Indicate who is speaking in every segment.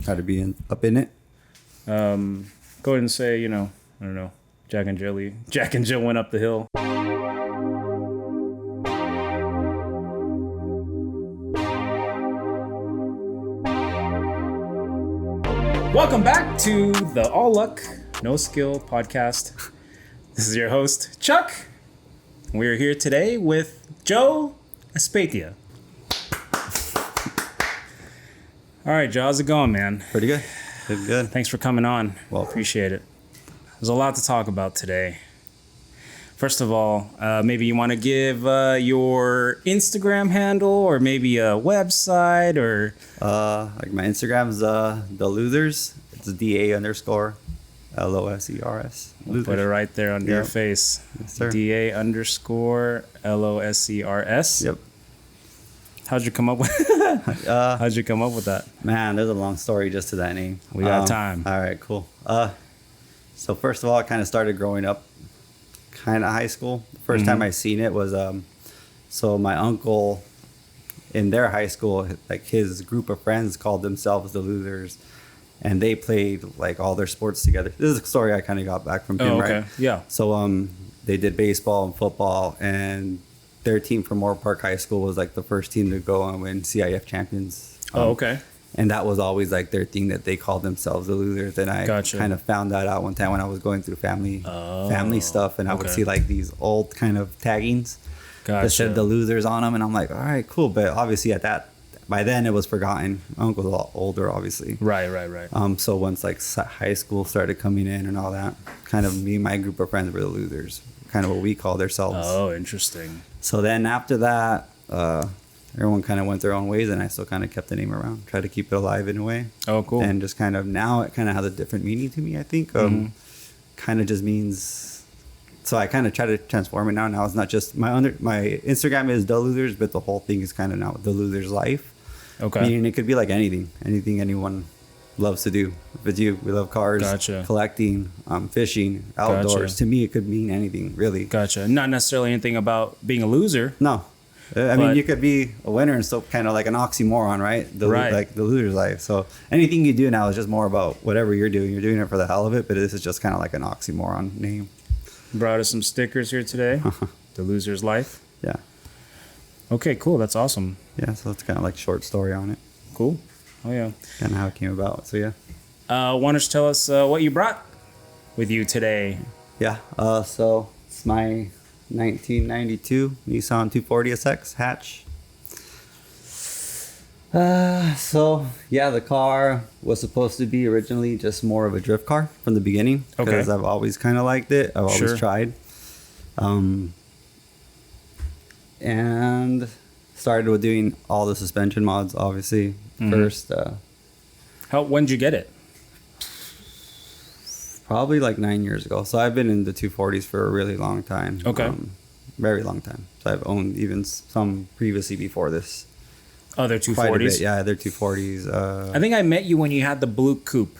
Speaker 1: try to be up in it.
Speaker 2: Go ahead and say, I don't know, Jack and Jill went up the hill. Welcome back to the All Luck, No Skill podcast. This is your host, Chuck. We're here today with Joe Aspeitia. All right, Joe, how's it going, man?
Speaker 1: Pretty good. Good.
Speaker 2: Thanks for coming on.
Speaker 1: Well,
Speaker 2: appreciate it. There's a lot to talk about today. First of all, maybe you want to give your Instagram handle or maybe a website or...
Speaker 1: like my Instagram's The Losers. It's DA_LOSERS.
Speaker 2: We'll put it right there under your face.
Speaker 1: Yes, sir.
Speaker 2: DA_LOSERS.
Speaker 1: Yep.
Speaker 2: How'd you come up with that?
Speaker 1: Man, there's a long story just to that name.
Speaker 2: We got time.
Speaker 1: All right, cool. So first of all, I kind of started growing up kind of high school. The first time I seen it was so my uncle in their high school, like his group of friends called themselves the Losers, and they played like all their sports together. This is a story I kind of got back from him, right?
Speaker 2: Yeah.
Speaker 1: So they did baseball and football, and their team from Moore Park High School was like the first team to go and win CIF champions.
Speaker 2: Okay.
Speaker 1: And that was always like their thing, that they called themselves the Losers. And I kind of found that out one time when I was going through family stuff, and I would see like these old kind of taggings that said the Losers on them, and I'm like, all right, cool. But obviously by then it was forgotten. My uncle's a lot older, obviously.
Speaker 2: Right.
Speaker 1: So once like high school started coming in and all that, kind of me and my group of friends were the Losers, kind of what we called ourselves.
Speaker 2: Oh, interesting.
Speaker 1: So then after that, everyone kind of went their own ways, and I still kind of kept the name around, tried to keep it alive in a way.
Speaker 2: Oh, cool.
Speaker 1: And just kind of now it kind of has a different meaning to me, I think. Kind of just means, so I kind of try to transform it now. Now it's not just my Instagram is The Losers, but the whole thing is kind of now The Losers Life.
Speaker 2: Okay.
Speaker 1: Meaning it could be like anything anyone loves to do. If it's you, we love cars, collecting, fishing, outdoors. To me, it could mean anything, really.
Speaker 2: Gotcha. Not necessarily anything about being a loser.
Speaker 1: No. I mean, you could be a winner and still kind of like an oxymoron, right? Like the Loser's Life. So anything you do now is just more about whatever you're doing. You're doing it for the hell of it, but this is just kind of like an oxymoron name.
Speaker 2: Brought us some stickers here today. The Loser's Life.
Speaker 1: Yeah.
Speaker 2: Okay, cool. That's awesome.
Speaker 1: Yeah, so it's kind of like a short story on it.
Speaker 2: Cool. Oh, yeah.
Speaker 1: Kind of how it came about. So, yeah.
Speaker 2: Why don't you tell us what you brought with you today?
Speaker 1: Yeah. So it's my 1992 Nissan 240 SX hatch. So yeah, the car was supposed to be originally just more of a drift car from the beginning, because I've always kind of liked it. I've always tried, and started with doing all the suspension mods, obviously. First,
Speaker 2: when did you get it?
Speaker 1: Probably like 9 years ago. So I've been in the 240s for a really long time.
Speaker 2: Okay.
Speaker 1: Very long time. So I've owned even some previously before this.
Speaker 2: Other 240s?
Speaker 1: Yeah, they're 240s.
Speaker 2: I think I met you when you had the blue coupe.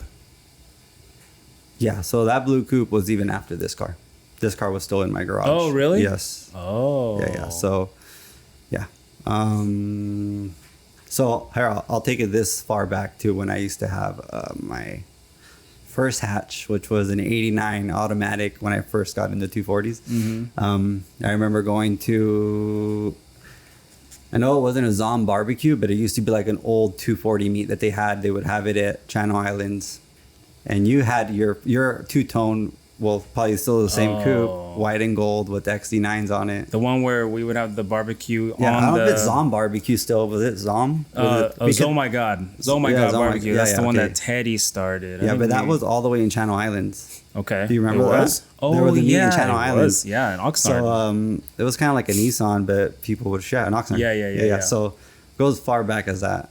Speaker 1: Yeah, so that blue coupe was even after this car. This car was still in my garage.
Speaker 2: Oh, really?
Speaker 1: Yes.
Speaker 2: Oh.
Speaker 1: Yeah. So, yeah. So here, I'll take it this far back to when I used to have my first hatch, which was an 89 automatic when I first got into 240s. I remember going to, I know it wasn't a Zom barbecue, but it used to be like an old 240 meet that they had. They would have it at Channel Islands, and you had your two-tone, well, probably still the same coupe, white and gold with XD9s on it.
Speaker 2: The one where we would have the barbecue on
Speaker 1: I don't know if it's Zom barbecue still. Was it Zom?
Speaker 2: Oh my God barbecue. That's the one that Teddy started.
Speaker 1: Yeah, but that was all the way in Channel Islands.
Speaker 2: Okay.
Speaker 1: Do you remember that?
Speaker 2: Oh,
Speaker 1: there was a meet in Channel Islands.
Speaker 2: Yeah, in Oxnard.
Speaker 1: So it was kind of like a Nissan, but people would share an Oxnard.
Speaker 2: Yeah.
Speaker 1: So it goes far back as that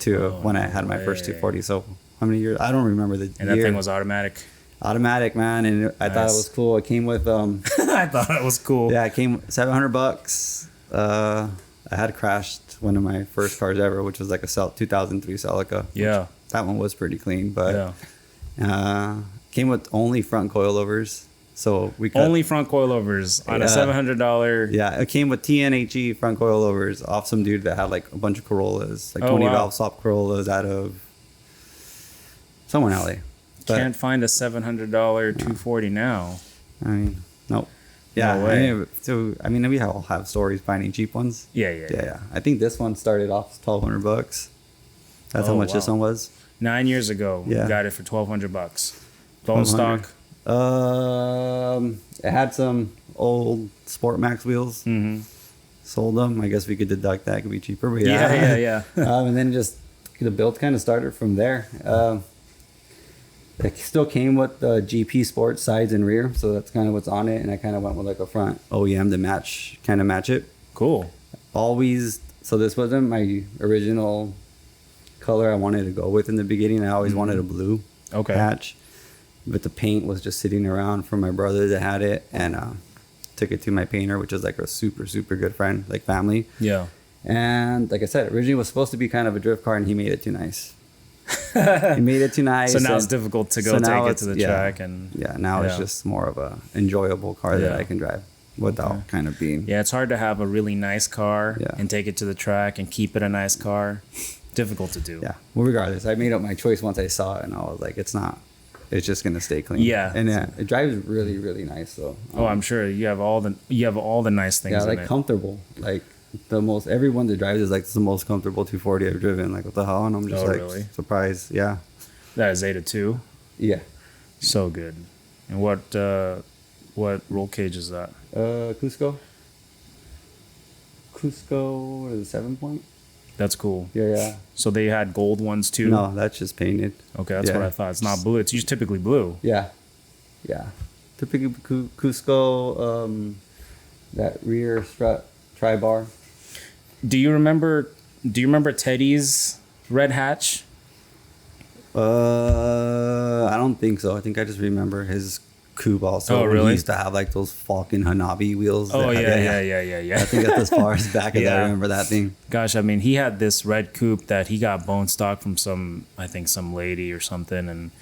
Speaker 1: to when I had my first 240. So how many years? I don't remember the year.
Speaker 2: And that thing was automatic.
Speaker 1: Automatic, man, and I thought it was cool. It came with
Speaker 2: I thought it was cool.
Speaker 1: Yeah, it came $700. I had crashed one of my first cars ever, which was like a 2003 Celica.
Speaker 2: Yeah,
Speaker 1: that one was pretty clean, but came with only front coilovers. So we cut,
Speaker 2: only front coilovers on a $700.
Speaker 1: Yeah, it came with TNHE front coilovers off some dude that had like a bunch of Corollas, like 20 valve swap Corollas out of somewhere in LA. But,
Speaker 2: Can't find a $700 240 now.
Speaker 1: I mean, nope. Yeah,
Speaker 2: No way.
Speaker 1: I mean, we all have stories finding cheap ones.
Speaker 2: Yeah.
Speaker 1: I think this one started off $1,200. That's how much this one was.
Speaker 2: 9 years ago, we got it for $1,200. Bone stock.
Speaker 1: It had some old Sport Max wheels.
Speaker 2: Mm-hmm.
Speaker 1: Sold them. I guess we could deduct that. It could be cheaper, but
Speaker 2: Yeah.
Speaker 1: And then just the build kind of started from there. It still came with the GP Sport sides and rear, so that's kind of what's on it. And I kind of went with like a front OEM to match it.
Speaker 2: Cool.
Speaker 1: Always. So this wasn't my original color I wanted to go with in the beginning. I always wanted a blue patch, but the paint was just sitting around for my brother that had it, and took it to my painter, which is like a super good friend, like family.
Speaker 2: Yeah.
Speaker 1: And like I said, originally it was supposed to be kind of a drift car, and he made it too nice. He made it too nice.
Speaker 2: So now it's difficult to go take it to the track, and
Speaker 1: now it's just more of a enjoyable car that I can drive without kind of being.
Speaker 2: Yeah, it's hard to have a really nice car and take it to the track and keep it a nice car. Difficult to do.
Speaker 1: Yeah. Well, regardless, I made up my choice once I saw it, and I was like, it's just gonna stay clean.
Speaker 2: Yeah.
Speaker 1: And it drives really nice. So.
Speaker 2: I'm sure you have all the nice things.
Speaker 1: Yeah, like
Speaker 2: in it.
Speaker 1: comfortable. Like everyone that drives is like, this is the most comfortable 240 I've driven. Like, what the hell? And I'm just
Speaker 2: really?
Speaker 1: surprised. Yeah.
Speaker 2: That is Zeta 2.
Speaker 1: Yeah.
Speaker 2: So good. And what roll cage is that?
Speaker 1: Cusco. What is it, 7-point?
Speaker 2: That's cool.
Speaker 1: Yeah.
Speaker 2: So they had gold ones too?
Speaker 1: No, that's just painted.
Speaker 2: Okay, that's what I thought. It's not blue. It's typically blue.
Speaker 1: Yeah. Typically Cusco, that rear strut tri-bar.
Speaker 2: Do you remember Teddy's red hatch?
Speaker 1: I don't think so. I think I just remember his coupe also.
Speaker 2: Oh, really?
Speaker 1: He used to have like those Falcon Hanabi wheels.
Speaker 2: Oh, yeah.
Speaker 1: I think that's as far as back as I remember that thing.
Speaker 2: Gosh, I mean, he had this red coupe that he got bone stock from some lady or something, and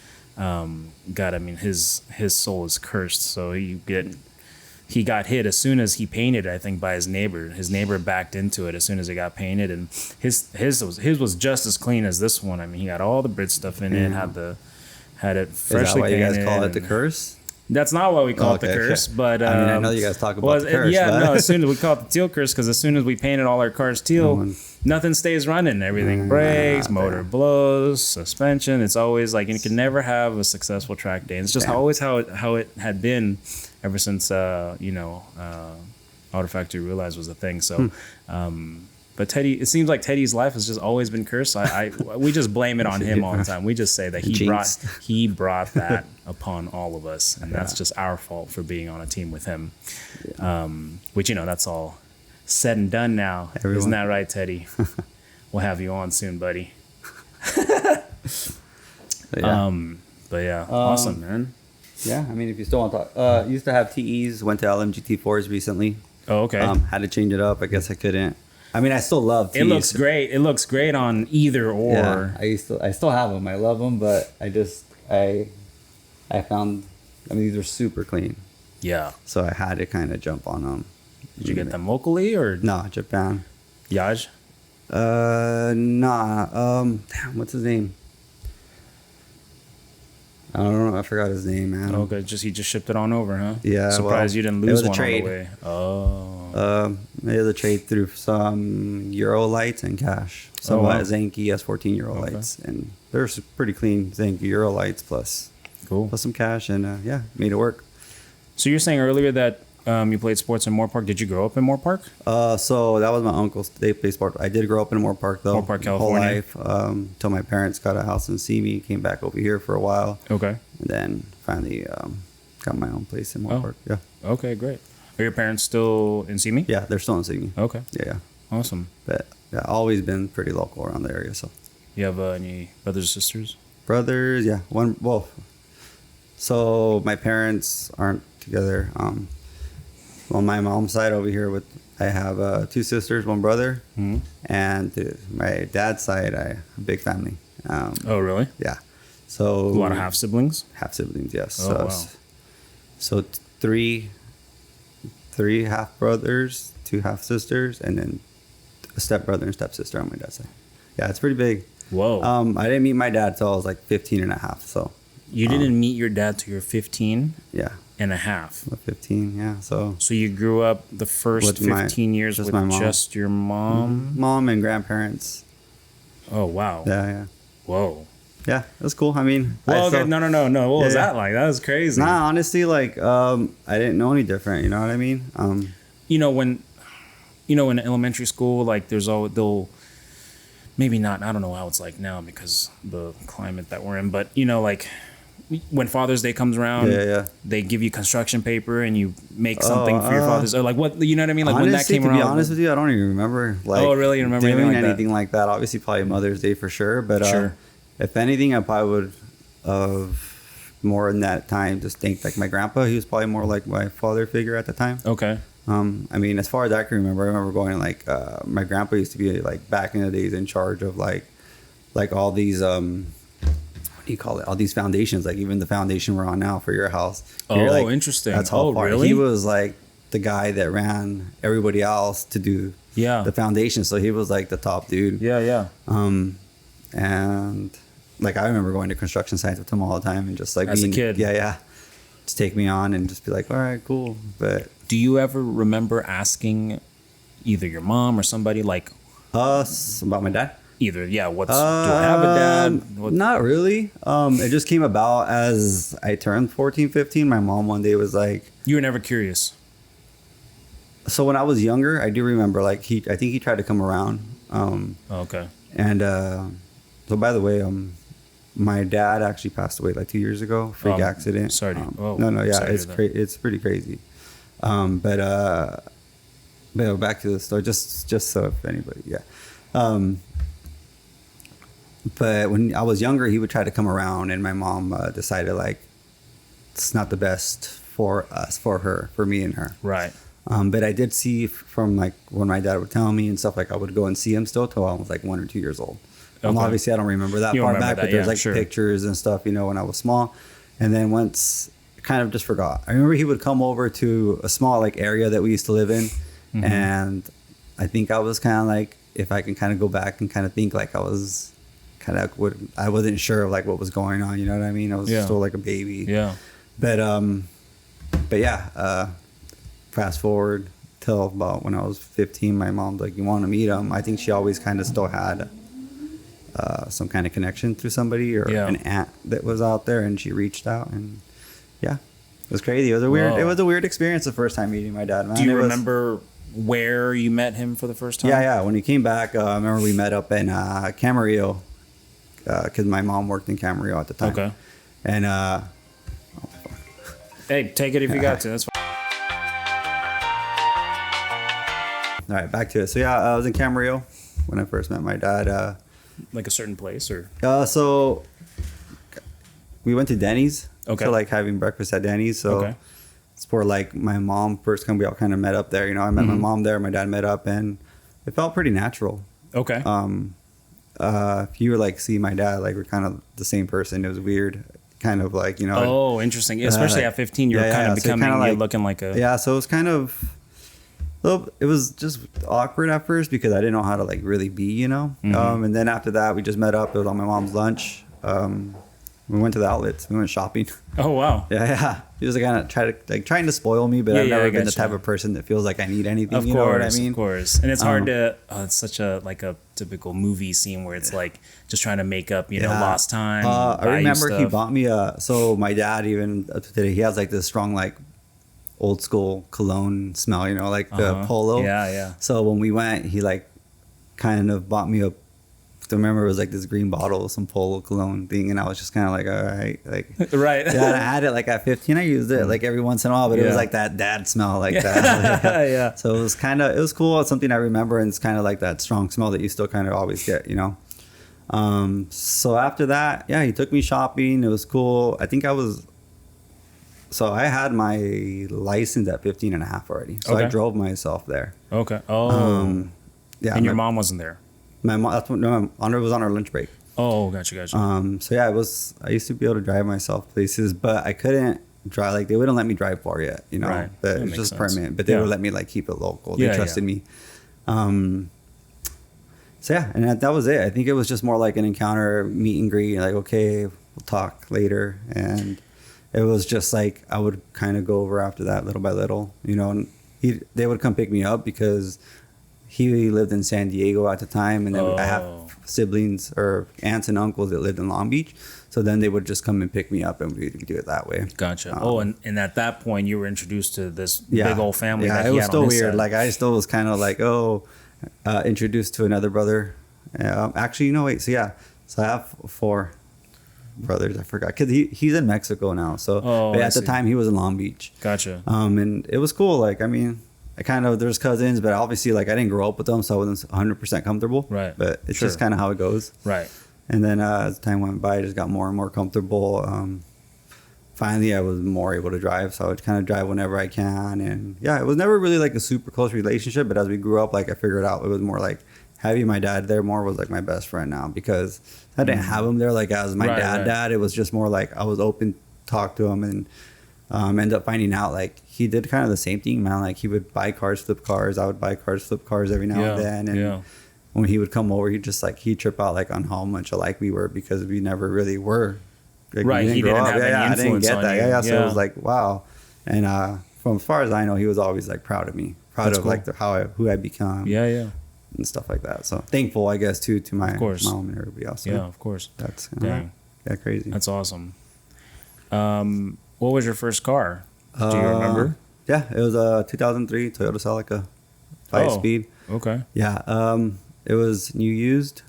Speaker 2: his soul is cursed. So he got hit as soon as he painted, I think, by his neighbor. His neighbor backed into it as soon as it got painted, and his was just as clean as this one. I mean, he had all the Brit stuff in it, had it freshly painted. Is that why
Speaker 1: you guys call it the curse?
Speaker 2: That's not why we call it the curse, but
Speaker 1: I mean, I know you guys talk about the curse.
Speaker 2: Yeah, no. As soon as we call it the teal curse, because as soon as we painted all our cars teal, nothing stays running. Everything breaks, motor blows, suspension. It's always like, you can never have a successful track day. And it's just always how it had been ever since Auto Factory Realized was a thing. So. But Teddy, it seems like Teddy's life has just always been cursed. We just blame it on him all the time. We just say that he brought that upon all of us, and that's just our fault for being on a team with him. Yeah. Which, that's all said and done now. Everyone. Isn't that right, Teddy? We'll have you on soon, buddy. Awesome, man.
Speaker 1: Yeah, I mean, if you still want to talk, used to have TEs, went to LMGT4s recently.
Speaker 2: Oh, okay.
Speaker 1: Had to change it up. I guess I couldn't. I mean, I still love TEs.
Speaker 2: It looks great. It looks great on either or.
Speaker 1: Yeah, I still have them. I love them, but I found, these are super clean.
Speaker 2: Yeah.
Speaker 1: So I had to kind of jump on them.
Speaker 2: Did you get them locally or?
Speaker 1: No, Japan.
Speaker 2: Yaj?
Speaker 1: Nah. Damn, what's his name? I don't know. I forgot his name, man.
Speaker 2: Okay, he just shipped it on over, huh?
Speaker 1: Yeah.
Speaker 2: Surprised you didn't lose one on the way. Oh.
Speaker 1: It was a trade through some Euro lights and cash. Some Zenki S14 Euro lights, and they're pretty clean Zenki Euro lights plus some cash, and made it work.
Speaker 2: So you're saying earlier that you played sports in Moore Park. Did you grow up in Moore Park?
Speaker 1: So that was my uncle's. They played sport. I did grow up in Moore Park though.
Speaker 2: Moore Park, California.
Speaker 1: Whole life. Till my parents got a house in Simi, came back over here for a while.
Speaker 2: Okay.
Speaker 1: And then finally got my own place in Moore Park. Yeah.
Speaker 2: Okay, great. Are your parents still in Simi?
Speaker 1: Yeah, they're still in Simi.
Speaker 2: Okay.
Speaker 1: Yeah.
Speaker 2: Awesome.
Speaker 1: But always been pretty local around the area. So.
Speaker 2: You have any brothers or sisters?
Speaker 1: Brothers, yeah. So my parents aren't together. On my mom's side over here, I have 2 sisters, 1 brother, and my dad's side, I have a big family.
Speaker 2: Oh, really?
Speaker 1: Yeah. So
Speaker 2: a lot of half siblings.
Speaker 1: Half siblings, yes.
Speaker 2: Oh, wow.
Speaker 1: So 3 half brothers, 2 half sisters, and then a step brother and step sister on my dad's side. Yeah, it's pretty big.
Speaker 2: Whoa.
Speaker 1: I didn't meet my dad till I was like 15 and a half. So
Speaker 2: You didn't meet your dad till you're 15
Speaker 1: yeah,
Speaker 2: and a half.
Speaker 1: 15. Yeah. So
Speaker 2: You grew up the first
Speaker 1: With
Speaker 2: 15 years
Speaker 1: just
Speaker 2: with
Speaker 1: my mom.
Speaker 2: just your mom?
Speaker 1: mom and grandparents.
Speaker 2: Oh, wow.
Speaker 1: Yeah.
Speaker 2: Whoa.
Speaker 1: Yeah, it was cool. I mean,
Speaker 2: Well, okay, no. What was
Speaker 1: yeah.
Speaker 2: that like? That was crazy.
Speaker 1: Nah, honestly, like, I didn't know any different. You know what I mean?
Speaker 2: When in elementary school, like they'll maybe not, I don't know how it's like now because the climate that we're in, but like when Father's Day comes around, they give you construction paper and you make something for your father's, or like what, you know what I mean? Like
Speaker 1: honestly,
Speaker 2: when that came around.
Speaker 1: To be honest with you, I don't even remember. Like,
Speaker 2: oh, really? You remember
Speaker 1: doing
Speaker 2: anything
Speaker 1: like that? Obviously, probably Mother's Day for sure. But
Speaker 2: Sure.
Speaker 1: If anything, I probably would have more in that time just think like my grandpa. He was probably more like my father figure at the time.
Speaker 2: Okay.
Speaker 1: I mean, as far as I can remember, I remember going like my grandpa used to be like back in the days in charge of like all these what do you call it? All these foundations, like even the foundation we're on now for your house.
Speaker 2: Oh,
Speaker 1: like,
Speaker 2: interesting.
Speaker 1: That's how far
Speaker 2: really?
Speaker 1: he was like the guy that ran everybody else to do the foundation. So he was like the top dude.
Speaker 2: Yeah.
Speaker 1: And like I remember going to construction sites with him all the time and just like
Speaker 2: As a kid.
Speaker 1: Yeah. Just take me on and just be like, all right, cool. But
Speaker 2: do you ever remember asking either your mom or somebody like
Speaker 1: us about my dad?
Speaker 2: Either, do I have a dad?
Speaker 1: Not really. It just came about as I turned 14, 15. My mom one day was like,
Speaker 2: you were never curious.
Speaker 1: So when I was younger, I do remember like I think he tried to come around.
Speaker 2: Okay.
Speaker 1: And so by the way, my dad actually passed away like 2 years ago, freak accident.
Speaker 2: Sorry.
Speaker 1: No, yeah, it's pretty crazy. But back to the story, just so if anybody, but when I was younger, he would try to come around, and my mom decided like it's not the best for us, for me and her.
Speaker 2: Right.
Speaker 1: But I did see from like when my dad would tell me and stuff, like I would go and see him still till I was like 1 or 2 years old.
Speaker 2: Okay.
Speaker 1: Obviously, I don't remember that far back, but there's like pictures and stuff, when I was small. And then once, kind of just forgot. I remember he would come over to a small like area that we used to live in, and I think I was kind of like, if I can kind of go back and kind of think like I was kind of I wasn't sure of like what was going on. You know what I mean? I was still like a baby.
Speaker 2: Yeah.
Speaker 1: But yeah. Fast forward till about when I was 15, my mom's like, you want to meet him? I think she always kind of still had some kind of connection through somebody or an aunt that was out there, and she reached out, and it was crazy. It was a weird experience the first time meeting my dad, man.
Speaker 2: Do you remember where you met him for the first time?
Speaker 1: Yeah. When he came back, I remember we met up in Camarillo because my mom worked in Camarillo at the time.
Speaker 2: Okay.
Speaker 1: And
Speaker 2: hey, take it if you got to. That's fine.
Speaker 1: All right, back to it. So I was in Camarillo when I first met my dad.
Speaker 2: Like a certain place, or?
Speaker 1: So we went to Denny's.
Speaker 2: Okay.
Speaker 1: So like having breakfast at Denny's. So it's for like my mom first we all kind of met up there. I met my mom there. My dad met up, and it felt pretty natural.
Speaker 2: Okay.
Speaker 1: If you were like see my dad, like we're kind of the same person. It was weird, kind of like
Speaker 2: Oh, interesting. Especially at 15, you're kind of becoming, you're looking like a.
Speaker 1: Yeah, so it was kind of. Well, it was just awkward at first because I didn't know how to like really be, and then after that we just met up. It was on my mom's lunch. We went to the outlets. We went shopping.
Speaker 2: Oh wow.
Speaker 1: Yeah. He was kind of trying to spoil me, but I've never been the type of person that feels like I need anything.
Speaker 2: Of
Speaker 1: you know what I mean?
Speaker 2: Of course. And it's hard to. It's such a typical movie scene where it's like just trying to make up, lost time.
Speaker 1: I remember he bought me so my dad even today he has like this strong like old school cologne smell, like the Polo.
Speaker 2: Yeah.
Speaker 1: So when we went, he like kind of bought me I remember it was like this green bottle of some Polo cologne thing, and I was just kind of like, all right, like
Speaker 2: right.
Speaker 1: Yeah, I had it like at 15. I used it like every once in a while, but it was like that dad smell, like that.
Speaker 2: Yeah.
Speaker 1: So it was cool. It's something I remember, and it's kind of like that strong smell that you still kind of always get, So after that, he took me shopping. It was cool. I think So I had my license at 15 and a half already. So I drove myself there.
Speaker 2: Okay. Oh.
Speaker 1: Yeah.
Speaker 2: And your mom wasn't there?
Speaker 1: My mom, it was on our lunch break.
Speaker 2: Oh, gotcha.
Speaker 1: So I used to be able to drive myself places, but I couldn't drive, like they wouldn't let me drive far yet,
Speaker 2: Right.
Speaker 1: But it's just permit. But they would let me like keep it local. They trusted me. So yeah, and that was it. I think it was just more like an encounter, meet and greet, like, okay, we'll talk later. And it was just like, I would kind of go over after that little by little, you know, and they would come pick me up because he lived in San Diego at the time. And then I have siblings or aunts and uncles that lived in Long Beach. So then they would just come and pick me up and we do it that way.
Speaker 2: Gotcha. And at that point you were introduced to this big old family.
Speaker 1: Yeah,
Speaker 2: that
Speaker 1: it
Speaker 2: he
Speaker 1: was
Speaker 2: had
Speaker 1: still
Speaker 2: on his
Speaker 1: weird.
Speaker 2: side.
Speaker 1: Like I still was kind of like, introduced to another brother. Actually, wait. So I have 4 brothers. I forgot because he's in Mexico now. So but at the time he was in Long Beach.
Speaker 2: Gotcha.
Speaker 1: And it was cool. Like, I mean, there's cousins, but obviously like I didn't grow up with them, so I wasn't 100% comfortable.
Speaker 2: Right.
Speaker 1: But it's just kind of how it goes.
Speaker 2: Right.
Speaker 1: And then as time went by, I just got more and more comfortable. Finally, I was more able to drive, so I would kind of drive whenever I can. And yeah, it was never really like a super close relationship, but as we grew up, like I figured out it was more like having my dad there more was like my best friend now, because I didn't have him there like as my dad. It was just more like I was open to talk to him, and end up finding out like he did kind of the same thing, man. Like he would buy cars, flip cars. I would buy cars, flip cars every now and then. And when he would come over, he'd trip out like on how much alike we were, because we never really were. Like,
Speaker 2: right, he didn't have any influence on you.
Speaker 1: Yeah, so it was like, wow. And from as far as I know, he was always like proud of me,
Speaker 2: That's
Speaker 1: of
Speaker 2: cool.
Speaker 1: like who I become.
Speaker 2: Yeah.
Speaker 1: And stuff like that. So thankful, I guess, too, to my mom and everybody else. So
Speaker 2: yeah, of course.
Speaker 1: That's crazy.
Speaker 2: That's awesome. What was your first car? Do you remember?
Speaker 1: Yeah, it was a 2003 Toyota Celica, 5-speed.
Speaker 2: Okay.
Speaker 1: Yeah, it was new used.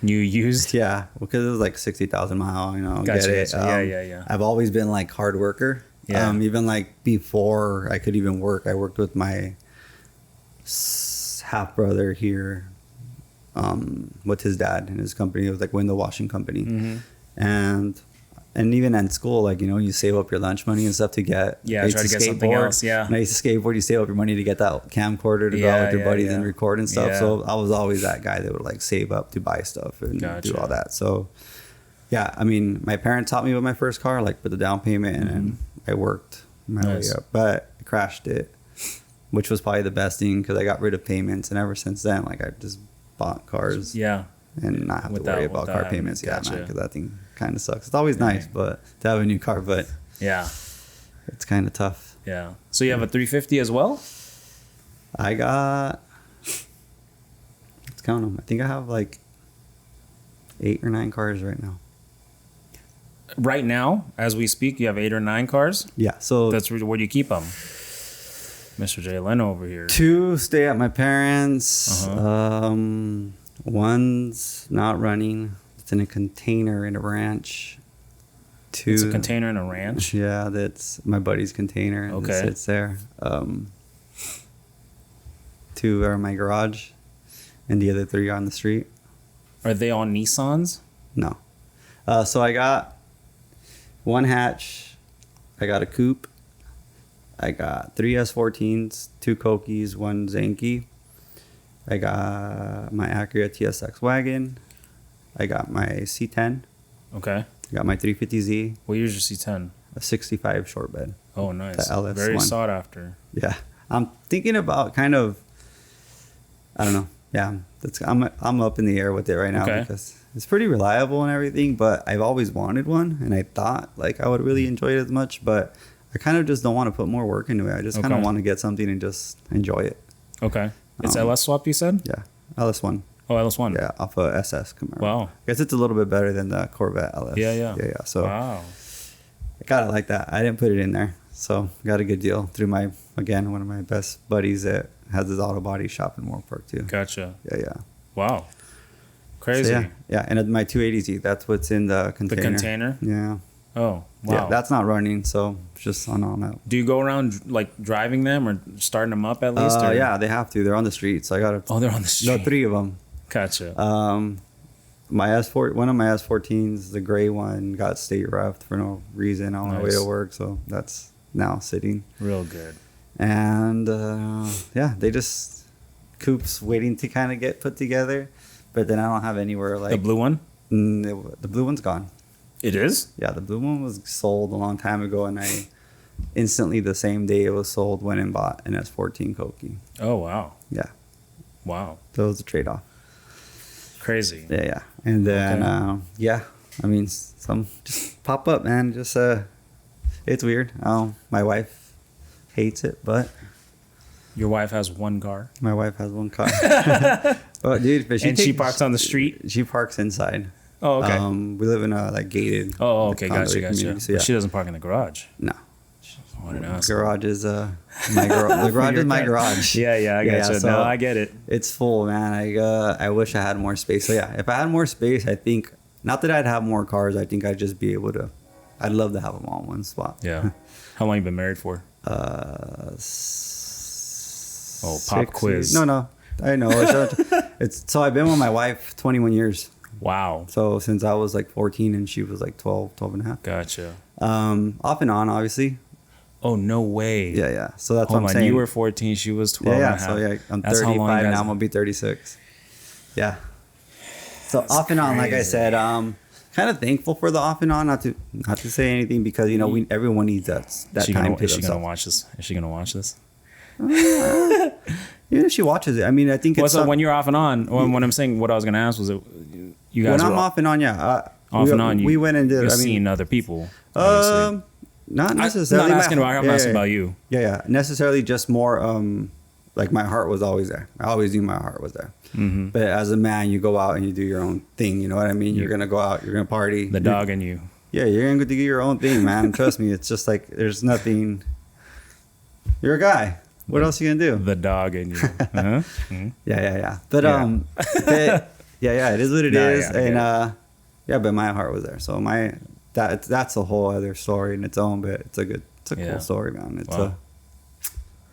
Speaker 2: New used?
Speaker 1: Yeah, because it was like 60,000 mile.
Speaker 2: Gotcha,
Speaker 1: get it.
Speaker 2: Gotcha. Yeah.
Speaker 1: I've always been like hard worker.
Speaker 2: Yeah.
Speaker 1: Even like before I could even work, I worked with my half brother here, with his dad and his company. It was like window washing company, and even in school, like you save up your lunch money and stuff to get
Speaker 2: try to get something else. Yeah,
Speaker 1: and I used to skateboard. You save up your money to get that camcorder to go out with your buddies and record and stuff. So I was always that guy that would like save up to buy stuff and do all that. So yeah, I mean, my parents taught me with my first car, like with the down payment, and I worked my way up, but I crashed it, which was probably the best thing because I got rid of payments, and ever since then, like I just bought cars.
Speaker 2: Yeah.
Speaker 1: And not have to worry about car payments.
Speaker 2: Gotcha.
Speaker 1: Yeah, man, because that thing kind of sucks. It's always nice, but to have a new car, but
Speaker 2: yeah,
Speaker 1: it's kind of tough.
Speaker 2: Yeah. So you have a 350 as well?
Speaker 1: I got, let's count them. I think I have like 8 or 9 cars right now.
Speaker 2: Right now, as we speak, you have 8 or 9 cars?
Speaker 1: Yeah. So
Speaker 2: that's where do you keep them? Mr. Jay Leno over here.
Speaker 1: 2 stay at my parents'. One's not running. It's in a container in a ranch. 2.
Speaker 2: It's a container in a ranch?
Speaker 1: Yeah, that's my buddy's container. Okay. It sits there. 2 are in my garage, and the other 3 are on the street.
Speaker 2: Are they all Nissans?
Speaker 1: No. So I got 1 hatch. I got a coupe. I got 3 S14s, 2 Kokees, 1 Zenki. I got my Acura TSX wagon. I got my C10.
Speaker 2: Okay.
Speaker 1: I got my 350Z.
Speaker 2: What year's your C10?
Speaker 1: A 65 short bed.
Speaker 2: Oh, nice.
Speaker 1: The LS1.
Speaker 2: Very sought after.
Speaker 1: Yeah. I'm thinking about kind of, I don't know. Yeah. I'm up in the air with it right now because it's pretty reliable and everything, but I've always wanted one, and I thought like I would really enjoy it as much, but I kind of just don't want to put more work into it. I just kind of want to get something and just enjoy it.
Speaker 2: Okay. It's LS swapped, you said?
Speaker 1: Yeah. LS1.
Speaker 2: Oh, LS1.
Speaker 1: Yeah, off a SS Camaro.
Speaker 2: Wow.
Speaker 1: I guess it's a little bit better than the Corvette LS.
Speaker 2: Yeah.
Speaker 1: So
Speaker 2: wow.
Speaker 1: I got it like that. I didn't put it in there. So got a good deal through one of my best buddies that has his auto body shop in Moore Park too.
Speaker 2: Gotcha.
Speaker 1: Yeah.
Speaker 2: Wow. Crazy.
Speaker 1: So yeah. And my 280Z, that's what's in the container.
Speaker 2: The container?
Speaker 1: Yeah.
Speaker 2: Oh, wow.
Speaker 1: Yeah, that's not running, so it's just on that.
Speaker 2: Do you go around like driving them or starting them up at least?
Speaker 1: Yeah, they have to. They're on the street, so I got to.
Speaker 2: Oh, they're on the street.
Speaker 1: No, 3 of them.
Speaker 2: Gotcha.
Speaker 1: One of my S14s, the gray one, got state refed for no reason on my way to work, so that's now sitting.
Speaker 2: Real good.
Speaker 1: And they just coupes waiting to kind of get put together, but then I don't have anywhere like
Speaker 2: the blue one.
Speaker 1: The blue one's gone.
Speaker 2: It is?
Speaker 1: Yeah, the blue one was sold a long time ago, and I instantly the same day it was sold went and bought an S14 Koke.
Speaker 2: Oh wow.
Speaker 1: Yeah.
Speaker 2: Wow.
Speaker 1: That was a trade-off.
Speaker 2: crazy.
Speaker 1: Yeah. And then, yeah, I mean, some just pop up, man. Just, it's weird. My wife hates it, but.
Speaker 2: Your wife has one car?
Speaker 1: My wife has one car. But dude, but
Speaker 2: she parks on the street?
Speaker 1: She parks inside.
Speaker 2: Oh, okay.
Speaker 1: We live in a like gated.
Speaker 2: Oh, okay, gotcha.
Speaker 1: So, yeah.
Speaker 2: But she doesn't park in the garage.
Speaker 1: No.
Speaker 2: Garage
Speaker 1: is the garage is my garage.
Speaker 2: Yeah, I gotcha.
Speaker 1: So
Speaker 2: no, I get it.
Speaker 1: It's full, man. I wish I had more space. So yeah, if I had more space, I think not that I'd have more cars. I think I'd just be able to. I'd love to have them all in one spot.
Speaker 2: Yeah. How long you been married for? Pop quiz.
Speaker 1: No. I know. It's so I've been with my wife 21 years.
Speaker 2: Wow.
Speaker 1: So since I was like 14 and she was like 12 and a half.
Speaker 2: Gotcha.
Speaker 1: Off and on, obviously.
Speaker 2: Oh, no way.
Speaker 1: Yeah. So that's what I'm saying.
Speaker 2: You were 14, she was 12 and a half.
Speaker 1: So yeah, I'm 35 now, I'm going to be 36. Yeah. So that's off and on, like I said, kind of thankful for the off and on, not to say anything because, you know, everyone needs that time to themselves. Is she going to watch this?
Speaker 2: Is she going to watch this?
Speaker 1: Even if she watches it, I mean, I think it's...
Speaker 2: So when you're off and on, when I'm saying what I was going to ask was, you guys
Speaker 1: when I'm off and on, yeah.
Speaker 2: Off and on,
Speaker 1: we went and did...
Speaker 2: You're seeing other people, obviously.
Speaker 1: Not necessarily.
Speaker 2: I'm asking about you.
Speaker 1: Yeah. Necessarily just more, like my heart was always there. I always knew my heart was there. Mm-hmm. But as a man, you go out and you do your own thing. You know what I mean? You're going to go out, you're going to party.
Speaker 2: The dog and you.
Speaker 1: Yeah, you're going to do your own thing, man. Trust me. It's just like, there's nothing. You're a guy. What else are you going to do?
Speaker 2: The dog and you. Uh-huh. Mm-hmm.
Speaker 1: Yeah. But, yeah, it is what it is. And, but my heart was there. So that's a whole other story in its own, but it's a cool story, man. It's a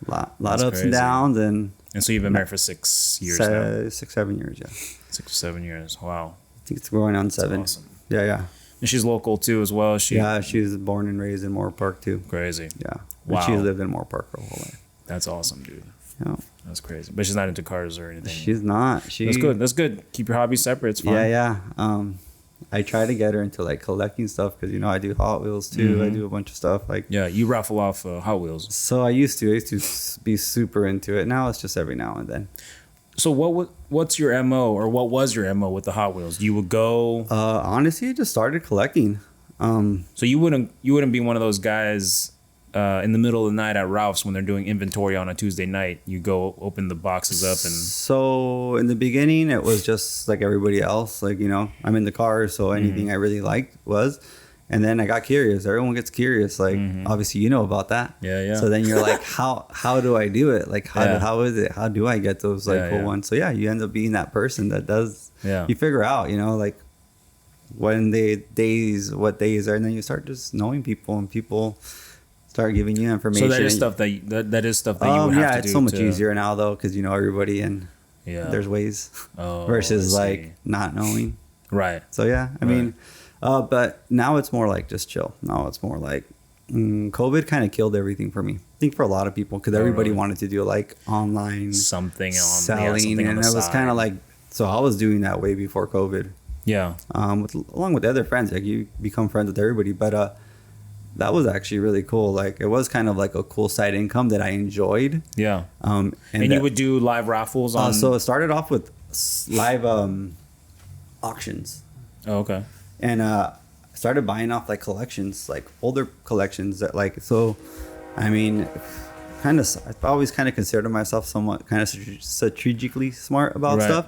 Speaker 1: lot of ups and downs, and
Speaker 2: so you've been married for 6 years now.
Speaker 1: 7 years, yeah.
Speaker 2: 6 or 7 years. Wow.
Speaker 1: I think it's going on 7.
Speaker 2: That's awesome.
Speaker 1: Yeah.
Speaker 2: And she's local too, as well. She
Speaker 1: was born and raised in Moore Park too.
Speaker 2: Crazy.
Speaker 1: Yeah.
Speaker 2: Wow.
Speaker 1: But she's lived in Moore Park her whole life.
Speaker 2: That's awesome, dude.
Speaker 1: Yeah.
Speaker 2: That's crazy. But she's not into cars or anything.
Speaker 1: She's not.
Speaker 2: That's good. Keep your hobbies separate. It's fine.
Speaker 1: Yeah. I try to get her into like collecting stuff because I do Hot Wheels too. Mm-hmm. I do a bunch of stuff like
Speaker 2: you raffle off Hot Wheels.
Speaker 1: So I used to be super into it. Now it's just every now and then.
Speaker 2: So what's your MO, or what was your MO with the Hot Wheels? You would go.
Speaker 1: Honestly, I just started collecting.
Speaker 2: So you wouldn't be one of those guys in the middle of the night at Ralph's when they're doing inventory on a Tuesday night. You go open the boxes up and.
Speaker 1: So in the beginning, it was just like everybody else. Like, I'm in the car, so anything I really liked was. And then I got curious. Everyone gets curious. Like, obviously, you know about that.
Speaker 2: Yeah.
Speaker 1: So then you're like, how do I do it? Like, how is it? How do I get those cool ones? So you end up being that person that does. Yeah. You figure out, like what days are, and then you start just knowing people, and people start giving you information.
Speaker 2: So that is stuff that you would have to do.
Speaker 1: Yeah, it's so much easier now though, because you know everybody, and there's ways versus like not knowing.
Speaker 2: Right.
Speaker 1: So I mean, but now it's more like just chill. Now it's more like COVID kind of killed everything for me. I think for a lot of people, because everybody wanted to do like online
Speaker 2: selling,
Speaker 1: and it was kind of like, so I was doing that way before COVID. Yeah. Along with other friends, like you become friends with everybody, but that was actually really cool. Like it was kind of like a cool side income that I enjoyed. Yeah.
Speaker 2: And you would do live raffles on.
Speaker 1: So it started off with live auctions.
Speaker 2: Oh, okay.
Speaker 1: And started buying off like collections, like older collections that like, so I mean, I've always kind of considered myself somewhat kind of strategically smart about stuff.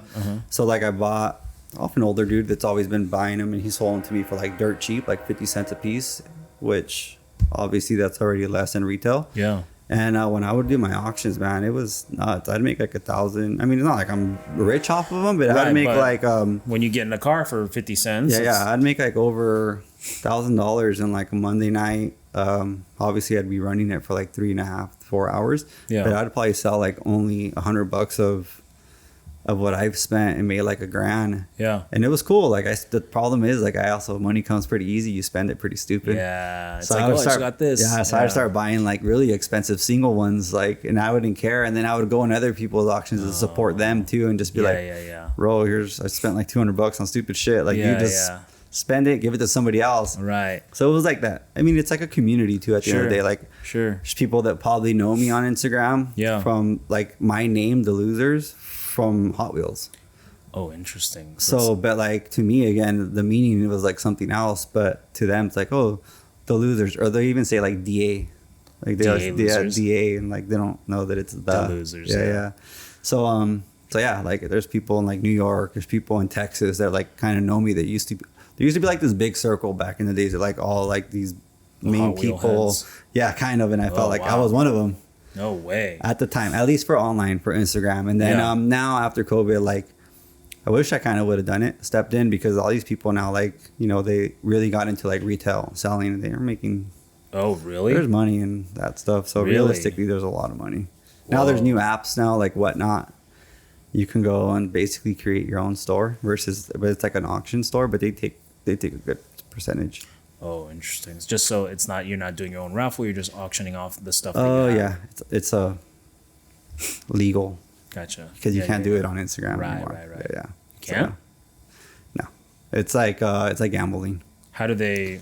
Speaker 1: So like I bought off an older dude that's always been buying them, and he sold them to me for like dirt cheap, like 50 cents a piece, which obviously that's already less than retail. Yeah. And when I would do my auctions, man, it was nuts. I'd make like 1,000. I mean, it's not like I'm rich off of them, but I'd make like
Speaker 2: when you get in a car for 50 cents.
Speaker 1: Yeah, I'd make like over $1,000 in like a Monday night. Obviously, I'd be running it for like 3.5, 4 hours. Yeah. But I'd probably sell like only $100 of what I've spent and made like $1,000. Yeah. And it was cool. Like the problem is like money comes pretty easy. You spend it pretty stupid.
Speaker 2: Yeah. It's so like, I got this.
Speaker 1: Yeah. So I started buying like really expensive single ones, like, and I wouldn't care. And then I would go in other people's auctions to support them too, and just be bro, I spent like $200 on stupid shit. Like you just spend it, give it to somebody else. Right. So it was like that. I mean, it's like a community too at the end of the day. Like there's people that probably know me on Instagram from like my name, The Losers, from Hot Wheels.
Speaker 2: Oh, interesting.
Speaker 1: So, but like to me, again, the meaning was like something else, but to them, it's like, oh, the losers, or they even say like DA, like DA, and like they don't know that it's the
Speaker 2: losers.
Speaker 1: Yeah. So yeah, like there's people in like New York, there's people in Texas that like kind of know me that there used to be like this big circle back in the days of like all like these main people. Yeah, kind of, and I felt like I was one of them.
Speaker 2: No way.
Speaker 1: At the time, at least for online, for Instagram, and then now after COVID, like. I wish I kind of would have done it, stepped in, because all these people now, like, you know, they really got into like retail selling, and they are making.
Speaker 2: Oh, really?
Speaker 1: There's money in that stuff. So realistically, there's a lot of money. Whoa. Now there's new apps now, like Whatnot. You can go and basically create your own store but it's like an auction store, but they take a good percentage.
Speaker 2: Oh, interesting. It's just so it's not, you're not doing your own raffle, you're just auctioning off the stuff.
Speaker 1: Oh yeah, it's a legal.
Speaker 2: Gotcha.
Speaker 1: Because you can't do it on Instagram anymore.
Speaker 2: Right.
Speaker 1: Yeah.
Speaker 2: You can't?
Speaker 1: No. It's like gambling.
Speaker 2: How do they?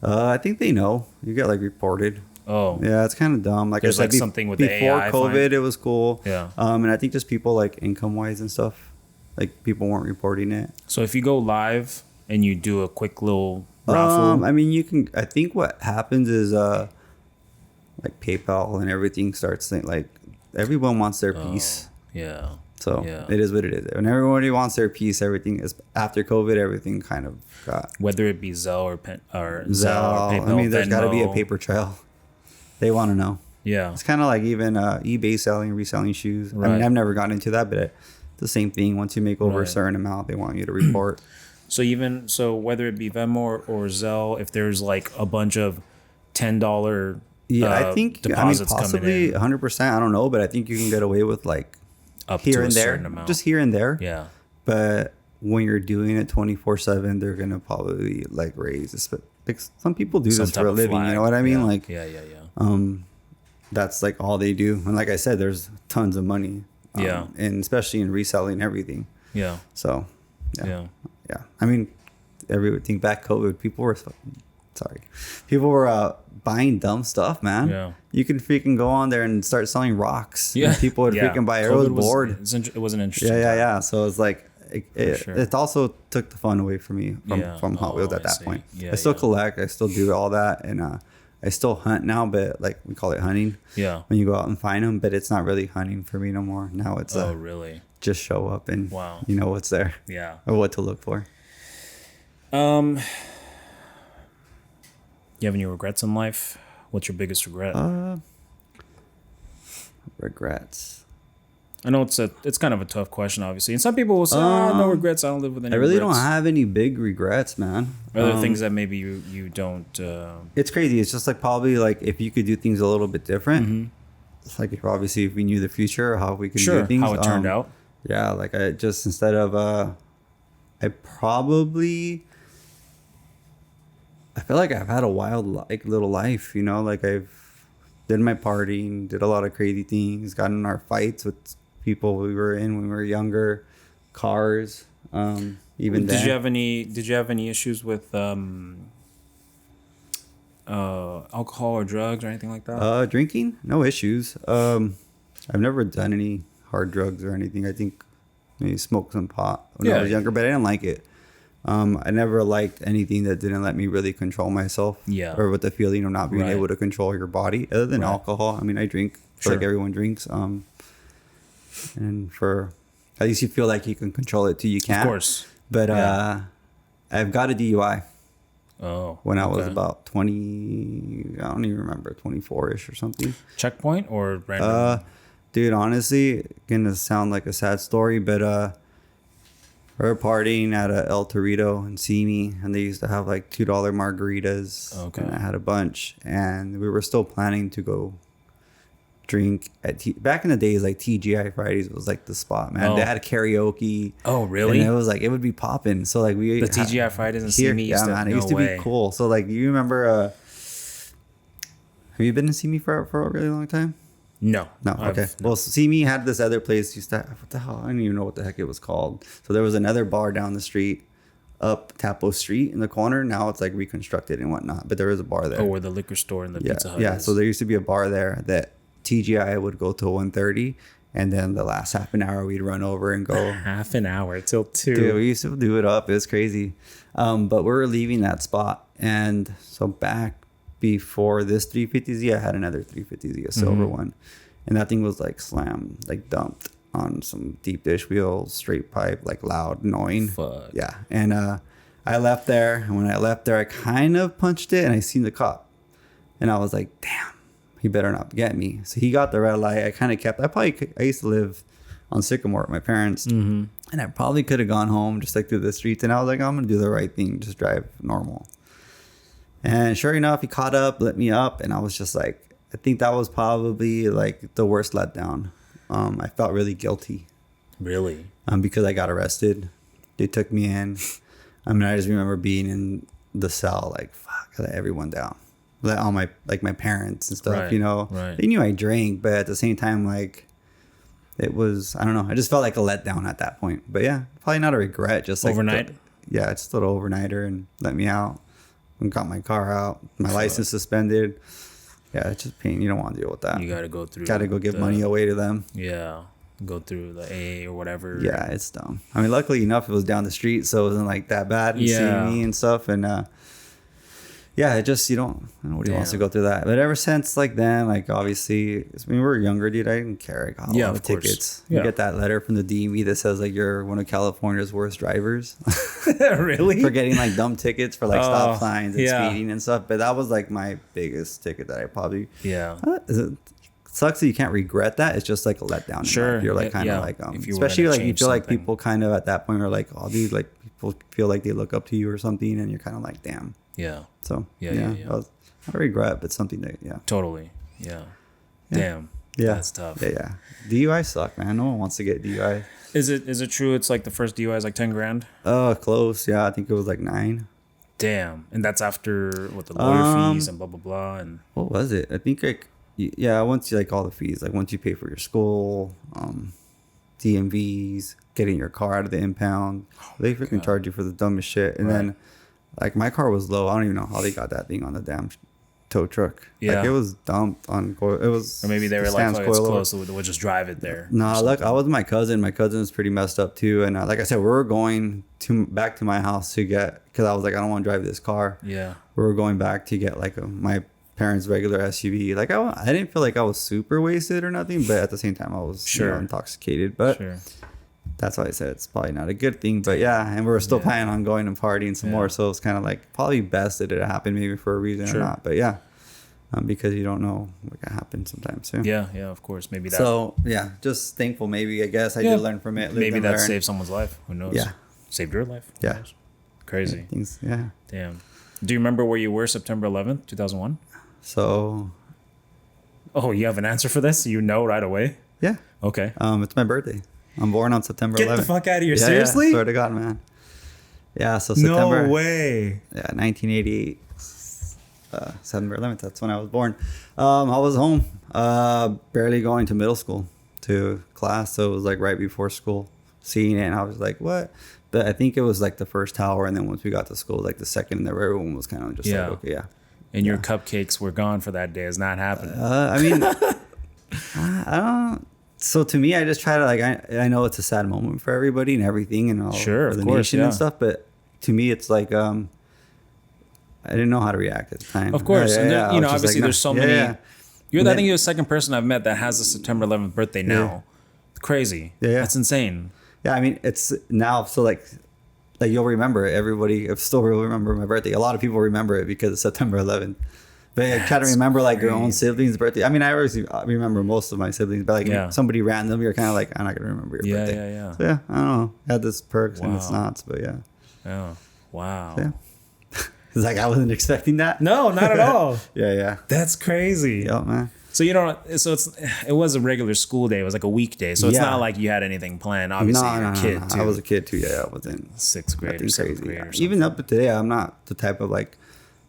Speaker 1: I think they know. You get like reported.
Speaker 2: Oh.
Speaker 1: Yeah, it's kind of dumb. Like
Speaker 2: there's
Speaker 1: I said,
Speaker 2: like something with the
Speaker 1: before
Speaker 2: AI
Speaker 1: COVID, it was cool.
Speaker 2: Yeah.
Speaker 1: And I think just people like income wise and stuff, like people weren't reporting it.
Speaker 2: So if you go live and you do a quick little raffle,
Speaker 1: I mean, you can. I think what happens is like PayPal and everything starts like everyone wants their piece.
Speaker 2: Yeah.
Speaker 1: So it is what it is. When everybody wants their piece, everything is after COVID. Everything kind of got,
Speaker 2: whether it be Zelle or PayPal.
Speaker 1: I mean, there's got to be a paper trail. They want to know.
Speaker 2: Yeah,
Speaker 1: it's kind of like even eBay selling, reselling shoes.
Speaker 2: Right.
Speaker 1: I mean, I've never gotten into that, but it's the same thing. Once you make over a certain amount, they want you to report.
Speaker 2: So whether it be Venmo or Zelle, if there's like a bunch of $10
Speaker 1: I think
Speaker 2: deposits
Speaker 1: possibly 100%. I don't know, but I think you can get away with like
Speaker 2: up
Speaker 1: here
Speaker 2: to
Speaker 1: and
Speaker 2: a
Speaker 1: there,
Speaker 2: certain amount.
Speaker 1: just here and there.
Speaker 2: Yeah,
Speaker 1: but when you're doing it 24/7, they're gonna probably like raise this. But like some people do this for a living. You know what I mean? Like that's like all they do. And like I said, there's tons of money. And especially in reselling everything. Yeah. So. Yeah. I mean, everything back COVID, people were buying dumb stuff, man. Yeah. You can freaking go on there and start selling rocks. Yeah. And people would freaking buy it. I was bored.
Speaker 2: It was an interesting.
Speaker 1: Yeah. So it's like it also took the fun away from me from Hot Wheels at that point. I still collect. I still do all that, and I still hunt now, but like we call it hunting. Yeah. When you go out and find them, but it's not really hunting for me no more. Now it's
Speaker 2: really
Speaker 1: just show up and you know what's there.
Speaker 2: Yeah.
Speaker 1: Or what to look for.
Speaker 2: You have any regrets in life? What's your biggest regret?
Speaker 1: Regrets.
Speaker 2: I know it's kind of a tough question, obviously, and some people will say, "No regrets. I don't live with any."
Speaker 1: I really
Speaker 2: regrets.
Speaker 1: don't have any big regrets, man.
Speaker 2: Are there things that maybe you don't?
Speaker 1: It's crazy. It's just like probably like if you could do things a little bit different. Mm-hmm. It's like obviously if we knew the future, how we could do things,
Speaker 2: how it turned out.
Speaker 1: Yeah, like I just instead of I feel like I've had a wild like little life, you know, like I've did my partying, did a lot of crazy things, got in our fights with people we were in when we were younger, cars, even
Speaker 2: did you have any issues with alcohol or drugs or anything like that?
Speaker 1: Drinking, no issues. I've never done any hard drugs or anything. I think maybe smoked some pot when I was younger, but I didn't like it. I never liked anything that didn't let me really control myself. Yeah. Or with the feeling of not being able to control your body, other than alcohol. I mean, I drink like everyone drinks. And for at least you feel like you can control it till you can't.
Speaker 2: Of course.
Speaker 1: But I've got a DUI.
Speaker 2: Oh.
Speaker 1: When I was about 20, I don't even remember, 24-ish or something.
Speaker 2: Checkpoint or random?
Speaker 1: Dude, honestly, gonna sound like a sad story, but we were partying at a El Torito in Simi, and they used to have like $2 margaritas. Okay. And I had a bunch, and we were still planning to go drink at back in the days, like TGI Fridays was like the spot, man. They had karaoke.
Speaker 2: Oh, really?
Speaker 1: And it was like it would be popping. So like the
Speaker 2: TGI Fridays in Simi used to,
Speaker 1: it used to be cool. So like you remember? Have you been in Simi for a really long time?
Speaker 2: No.
Speaker 1: Okay. Well, Simi had this other place. Used to what the hell? I don't even know what the heck it was called. So there was another bar down the street, up Tapo Street in the corner. Now it's like reconstructed and whatnot. But there was a bar there.
Speaker 2: Oh, where the liquor store and the Pizza Hut.
Speaker 1: Yeah. So there used to be a bar there that TGI would go till 1:30, And then the last half an hour, we'd run over and go.
Speaker 2: Half an hour till 2.
Speaker 1: Dude, we used to do it up. It was crazy. But we were leaving that spot. And so back before this 350Z, I had another 350Z, a silver one. And that thing was like slammed, like dumped on some deep dish wheel, straight pipe, like loud, annoying.
Speaker 2: Fuck.
Speaker 1: Yeah. And I left there. And when I left there, I kind of punched it and I seen the cop. And I was like, damn, he better not get me. So he got the red light. I kind of kept, I used to live on Sycamore with my parents. And I probably could have gone home just like through the streets. And I was like, I'm going to do the right thing. Just drive normal. And sure enough, he caught up, let me up. And I was just like, I think that was probably like the worst letdown. I felt really guilty.
Speaker 2: Really?
Speaker 1: Because I got arrested. They took me in. I mean, I just remember being in the cell, like, fuck, I let everyone down. Let all my, like, my parents and stuff,
Speaker 2: Right,
Speaker 1: you know.
Speaker 2: right.
Speaker 1: They knew I drank, but at the same time, like, it was, I don't know. I just felt like a letdown at that point. But yeah, probably not a regret. Just like
Speaker 2: Overnight?
Speaker 1: Yeah, just a little overnighter and let me out and got my car out. My license suspended. Yeah, it's just pain. You don't want to deal with that.
Speaker 2: You got to go through.
Speaker 1: Got to go give money away to them.
Speaker 2: Yeah. Go through the A or whatever.
Speaker 1: Yeah, it's dumb. I mean, luckily enough, it was down the street, so it wasn't like that bad and
Speaker 2: Yeah.
Speaker 1: seeing me and stuff. And yeah, it just, you don't, nobody wants to go through that. But ever since like then, like obviously, when we were younger, dude, I didn't care. I got all the tickets.
Speaker 2: Yeah.
Speaker 1: You get that letter from the DMV that says like you're one of California's worst drivers.
Speaker 2: Really?
Speaker 1: For getting like dumb tickets for like stop signs and
Speaker 2: yeah.
Speaker 1: speeding and stuff. But that was like my biggest ticket that I probably.
Speaker 2: Yeah.
Speaker 1: It sucks that you can't regret that. It's just like a letdown.
Speaker 2: Sure.
Speaker 1: You're like kind of
Speaker 2: Yeah.
Speaker 1: like
Speaker 2: If you
Speaker 1: especially
Speaker 2: were to
Speaker 1: like you
Speaker 2: change
Speaker 1: feel like
Speaker 2: something.
Speaker 1: people kind of at that point are like, oh dude, like people feel like they look up to you or something, and you're kind of like, damn.
Speaker 2: Yeah.
Speaker 1: So
Speaker 2: Yeah.
Speaker 1: that was not a regret, but something that
Speaker 2: Totally. Yeah. Damn.
Speaker 1: yeah,
Speaker 2: That's tough.
Speaker 1: yeah. DUI suck, man. No one wants to get DUI.
Speaker 2: Is it true? It's like the first DUI is like 10 grand.
Speaker 1: Oh, close. Yeah, I think it was like 9.
Speaker 2: Damn. And that's after what the lawyer fees and blah blah blah and.
Speaker 1: What was it? I think like once you like all the fees, like once you pay for your school, DMVs, getting your car out of the impound, they freaking charge you for the dumbest shit. And then like my car was low. I don't even know how they got that thing on the damn tow truck.
Speaker 2: Yeah.
Speaker 1: Like it was dumped on coil. It was,
Speaker 2: Or maybe they were like, oh, it's close, so we'll just drive it there.
Speaker 1: No, look, I was with my cousin. My cousin was pretty messed up too. And like I said, we were going back to my house to get, because I was like, I don't want to drive this car.
Speaker 2: Yeah.
Speaker 1: We were going back to get like my parents' regular SUV. Like I didn't feel like I was super wasted or nothing, but at the same time I was intoxicated. But that's why I said it's probably not a good thing. But yeah, and we were still planning on going and partying some more. So it's kind of like probably best that it happened maybe for a reason or not. But yeah, because you don't know what can happen sometimes.
Speaker 2: Yeah, of course. Maybe that.
Speaker 1: So yeah, just thankful. Maybe I guess I did learn from it.
Speaker 2: Maybe that saved someone's life. Who knows?
Speaker 1: Yeah,
Speaker 2: saved your life. Who knows? Crazy.
Speaker 1: Yeah.
Speaker 2: Damn. Do you remember where you were September 11th, 2001?
Speaker 1: So.
Speaker 2: Oh, you have an answer for this? You know right away?
Speaker 1: Yeah.
Speaker 2: Okay.
Speaker 1: It's my birthday. I'm born on September 11th.
Speaker 2: Get the fuck out of here. Seriously?
Speaker 1: Yeah, swear to God, man. Yeah, so September.
Speaker 2: No way.
Speaker 1: Yeah, 1988. September 11th. That's when I was born. I was home, barely going to middle school to class. So it was like right before school, seeing it. And I was like, what? But I think it was like the first tower. And then once we got to school, like the second, and everyone was kind of just like, okay, yeah.
Speaker 2: And your cupcakes were gone for that day. It's not happening.
Speaker 1: I mean, I don't. So to me, I just try to like, I know it's a sad moment for everybody and everything and all for the nation and stuff. But to me, it's like, I didn't know how to react at the time.
Speaker 2: Of course. And there, you know, obviously there's so many.
Speaker 1: Yeah.
Speaker 2: I think you're the second person I've met that has a September 11th birthday now. It's crazy. Yeah. That's insane.
Speaker 1: Yeah. I mean, it's now. So like you'll remember it. Everybody still will remember my birthday. A lot of people remember it because it's September 11th. But I try to remember like your own siblings' birthday. I mean, I always remember most of my siblings, but like somebody random, you're kind of like, I'm not gonna remember your birthday.
Speaker 2: Yeah.
Speaker 1: So yeah, I don't know. It had this perks and it's not, but yeah.
Speaker 2: Yeah. Wow.
Speaker 1: So, yeah. It's like I wasn't expecting that.
Speaker 2: No, not at all.
Speaker 1: Yeah.
Speaker 2: That's crazy.
Speaker 1: Yeah, man.
Speaker 2: So it was a regular school day. It was like a weekday. So it's not like you had anything planned. Obviously, you're a kid too.
Speaker 1: I was a kid too. Yeah, I was in
Speaker 2: 6th grade or 7th grade or something.
Speaker 1: Even up to today, I'm not the type of like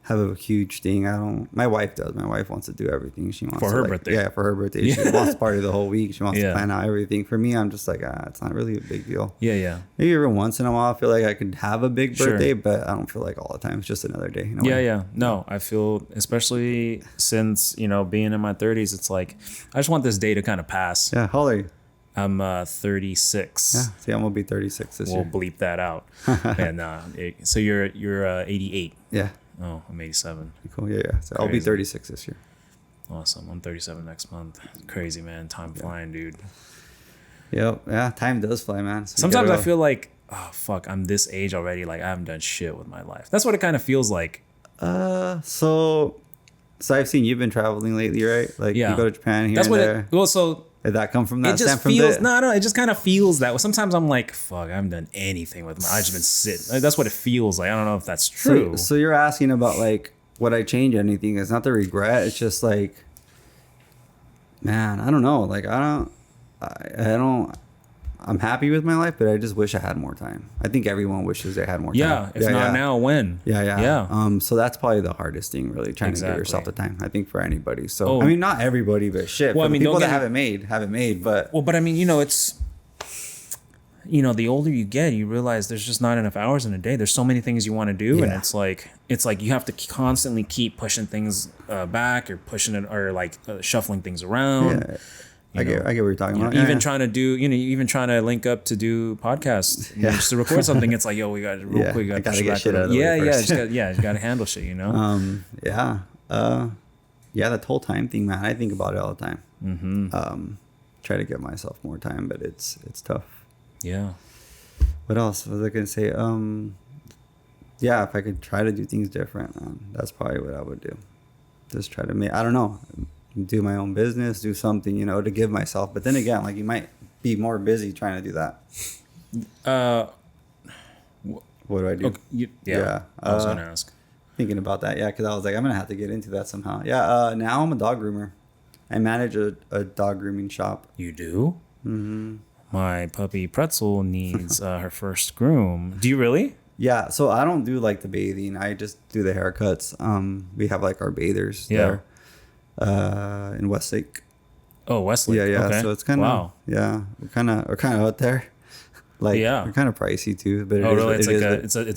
Speaker 1: have a huge thing. I don't. My wife does. My wife wants to do everything. She wants
Speaker 2: for her birthday.
Speaker 1: Yeah, for her birthday. She wants to party the whole week. She wants to plan out everything. For me, I'm just like, it's not really a big deal.
Speaker 2: Yeah.
Speaker 1: Maybe every once in a while, I feel like I could have a big birthday, but I don't feel like all the time. It's just another day.
Speaker 2: Yeah. No, I feel, especially since being in my 30s, it's like I just want this day to kind of pass.
Speaker 1: Yeah, how old are you?
Speaker 2: I'm 36.
Speaker 1: Yeah. See, I'm gonna be 36 this
Speaker 2: We'll
Speaker 1: year.
Speaker 2: bleep that out. And so you're 88.
Speaker 1: Yeah.
Speaker 2: Oh, I'm 87.
Speaker 1: Cool. Yeah. Yeah. So I'll be
Speaker 2: Crazy.
Speaker 1: 36 this year.
Speaker 2: Awesome. I'm 37 next month. Crazy, man. Time flying, dude.
Speaker 1: Yep. Yeah. Time does fly, man. So
Speaker 2: Sometimes I feel like, oh fuck, I'm this age already. Like I haven't done shit with my life. That's what it kind of feels like.
Speaker 1: So I've seen you've been traveling lately, right? Like
Speaker 2: Yeah.
Speaker 1: you go to Japan here
Speaker 2: That's
Speaker 1: and
Speaker 2: what
Speaker 1: there.
Speaker 2: well, so
Speaker 1: Did that come from that?
Speaker 2: it just
Speaker 1: stem from
Speaker 2: feels
Speaker 1: the-
Speaker 2: no. It just kind of feels that way. Sometimes I'm like, fuck, I haven't done anything with my. I've just been sitting. Like, that's what it feels like. I don't know if that's true.
Speaker 1: So you're asking about like would I change anything? It's not the regret. It's just like, man, I don't know. Like I don't. I'm happy with my life, but I just wish I had more time. I think everyone wishes they had more time.
Speaker 2: Yeah. If not now, when?
Speaker 1: Yeah. So that's probably the hardest thing, really, trying to give yourself the time. I think for anybody. So I mean, not everybody, but shit.
Speaker 2: Well,
Speaker 1: for
Speaker 2: I mean,
Speaker 1: the people
Speaker 2: don't
Speaker 1: that
Speaker 2: get
Speaker 1: haven't made. But
Speaker 2: Well, but I mean, it's. The older you get, you realize there's just not enough hours in a day. There's so many things you want to do, and
Speaker 1: Yeah.
Speaker 2: it's like you have to constantly keep pushing things back or pushing it or like shuffling things around.
Speaker 1: yeah, I get what you're talking about.
Speaker 2: Even
Speaker 1: Yeah.
Speaker 2: trying to do, even trying to link up to do podcasts,
Speaker 1: Yeah.
Speaker 2: just to record something. It's like, yo, we got to real
Speaker 1: Yeah,
Speaker 2: quick,
Speaker 1: I
Speaker 2: got
Speaker 1: gotta
Speaker 2: to
Speaker 1: get shit out of the way first.
Speaker 2: you got to handle shit,
Speaker 1: Yeah. Yeah, that whole time thing, man. I think about it all the time.
Speaker 2: Mm-hmm.
Speaker 1: Try to give myself more time, but it's tough.
Speaker 2: Yeah.
Speaker 1: What else was I gonna say? Yeah, if I could try to do things different, that's probably what I would do. Just try to make, I don't know, do my own business, do something, to give myself. But then again, like you might be more busy trying to do that. What do I do?
Speaker 2: Okay,
Speaker 1: Yeah.
Speaker 2: I was gonna ask.
Speaker 1: Thinking about that, yeah, because I was like, I'm gonna have to get into that somehow. Yeah. Now I'm a dog groomer. I manage a dog grooming shop.
Speaker 2: You do? Mm-hmm. My puppy Pretzel needs her first groom. Do you really?
Speaker 1: Yeah, so I don't do like the bathing. I just do the haircuts. We have like our bathers
Speaker 2: Yeah.
Speaker 1: there in Westlake.
Speaker 2: Oh, Westlake.
Speaker 1: Yeah.
Speaker 2: Okay.
Speaker 1: So it's kind of
Speaker 2: wow.
Speaker 1: Yeah, we're kind of out there. Like
Speaker 2: Yeah.
Speaker 1: we're kind of pricey too. But
Speaker 2: Oh, really? It's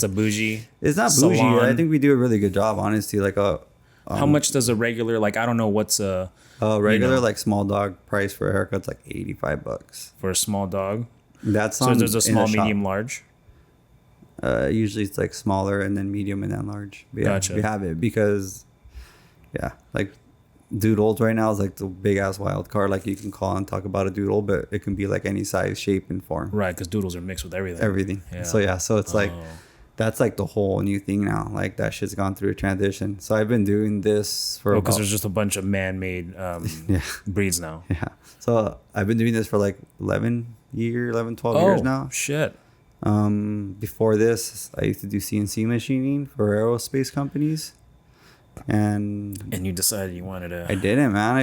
Speaker 2: a bougie.
Speaker 1: it's not bougie.
Speaker 2: salon.
Speaker 1: I think we do a really good job, honestly. Like
Speaker 2: How much does a regular I don't know what's a
Speaker 1: regular like small dog price for a haircut's like $85.
Speaker 2: for a small dog?
Speaker 1: That's
Speaker 2: So
Speaker 1: on,
Speaker 2: there's a
Speaker 1: in
Speaker 2: small,
Speaker 1: the shop.
Speaker 2: medium, large.
Speaker 1: Usually it's like smaller and then medium and then large. But yeah,
Speaker 2: Gotcha.
Speaker 1: we have it because, yeah, like doodles right now is like the big ass wild card. Like you can call and talk about a doodle, but it can be like any size, shape, and form.
Speaker 2: Right, because doodles are mixed with everything.
Speaker 1: Everything.
Speaker 2: Yeah.
Speaker 1: So it's like
Speaker 2: Oh.
Speaker 1: that's like the whole new thing now. Like that shit's gone through a transition. So I've been doing this for
Speaker 2: because
Speaker 1: about,
Speaker 2: there's just a bunch of man-made
Speaker 1: yeah.
Speaker 2: breeds now.
Speaker 1: Yeah. So I've been doing this for like 12 years now.
Speaker 2: Shit.
Speaker 1: Before this, I used to do CNC machining for aerospace companies. And
Speaker 2: And you decided you wanted to.
Speaker 1: I didn't, man.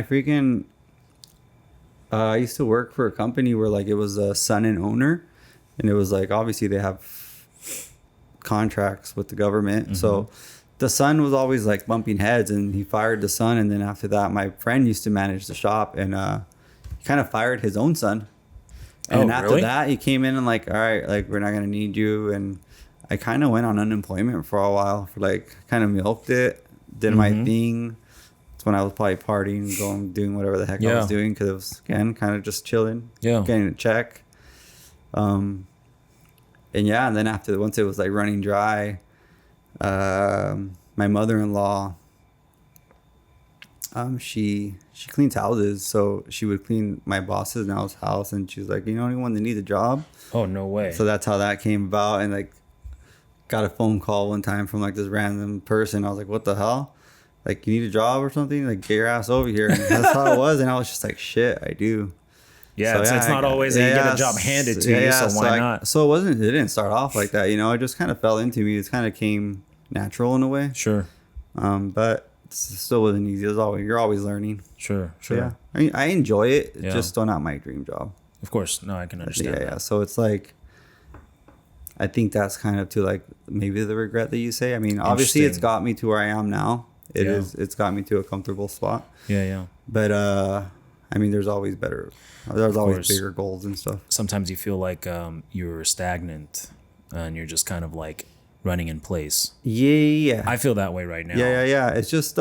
Speaker 1: I used to work for a company where like it was a son and owner. And it was like, obviously they have contracts with the government.
Speaker 2: Mm-hmm.
Speaker 1: So the son was always like bumping heads and he fired the son. And then after that, my friend used to manage the shop and he kind of fired his own son. And after
Speaker 2: really?
Speaker 1: that, he came in and like, all right, like we're not going to need you. And I kind of went on unemployment for a while for like kind of milked it, did my thing. It's when I was probably partying, doing whatever the heck I
Speaker 2: Yeah.
Speaker 1: was doing. Cause it was again, kind of just chilling,
Speaker 2: Yeah.
Speaker 1: getting a check. And yeah, and then once it was like running dry, my mother-in-law, she cleans houses, so she would clean my boss's now's house, and she was like, anyone that needs a job.
Speaker 2: Oh, no way.
Speaker 1: So that's how that came about, and like got a phone call one time from like this random person. I was like, what the hell? Like, you need a job or something? Like, get your ass over here. And that's how it was, and I was just like, shit, I do.
Speaker 2: yeah,
Speaker 1: So,
Speaker 2: it's not always that you get a job handed to you, so why not?
Speaker 1: So it didn't start off like that, it just kind of fell into me. It kind of came natural in a way.
Speaker 2: Sure.
Speaker 1: But it still wasn't easy. You're always learning.
Speaker 2: Sure.
Speaker 1: So, yeah, I mean, I enjoy it. It's
Speaker 2: Yeah.
Speaker 1: just still not my dream job.
Speaker 2: Of course. No, I can understand that.
Speaker 1: Yeah. So it's like, I think that's kind of to like maybe the regret that you say. I mean, obviously it's
Speaker 2: Interesting.
Speaker 1: got me to where I am now.
Speaker 2: Yeah.
Speaker 1: It's got me to a comfortable spot.
Speaker 2: Yeah.
Speaker 1: But I mean, there's always
Speaker 2: course.
Speaker 1: bigger goals and stuff.
Speaker 2: Sometimes you feel like you're stagnant and you're just kind of like running in place.
Speaker 1: Yeah.
Speaker 2: I feel that way right now.
Speaker 1: Yeah. It's just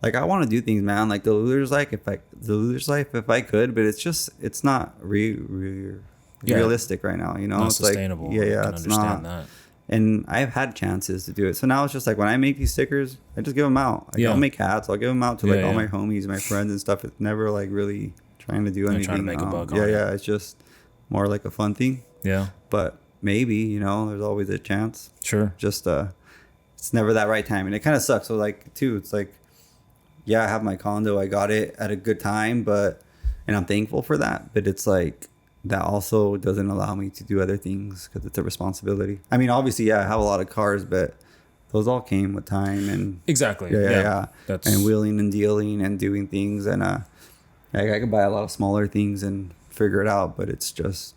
Speaker 1: like I want to do things, man. Like the loser's life, if I could, but it's not realistic right now. You know,
Speaker 2: Not
Speaker 1: it's
Speaker 2: sustainable.
Speaker 1: like yeah,
Speaker 2: I can
Speaker 1: it's
Speaker 2: understand
Speaker 1: not.
Speaker 2: that.
Speaker 1: And I've had chances to do it, so now it's just like when I make these stickers, I just give them out. Like, I'll make hats, I'll give them out to like all my homies, my friends and stuff. It's never like really trying to do anything.
Speaker 2: Trying to make a buck on
Speaker 1: yeah,
Speaker 2: it.
Speaker 1: yeah, it's just more like a fun thing.
Speaker 2: Yeah.
Speaker 1: But maybe, you know, there's always a chance.
Speaker 2: Sure.
Speaker 1: Just it's never that right time, and it kind of sucks. So like too, it's like, yeah, I have my condo, I got it at a good time, and I'm thankful for that. But it's like that also doesn't allow me to do other things because it's a responsibility. I mean, obviously, yeah, I have a lot of cars, but those all came with time and
Speaker 2: Exactly.
Speaker 1: yeah. And wheeling and dealing and doing things, and I could buy a lot of smaller things and figure it out, but it's just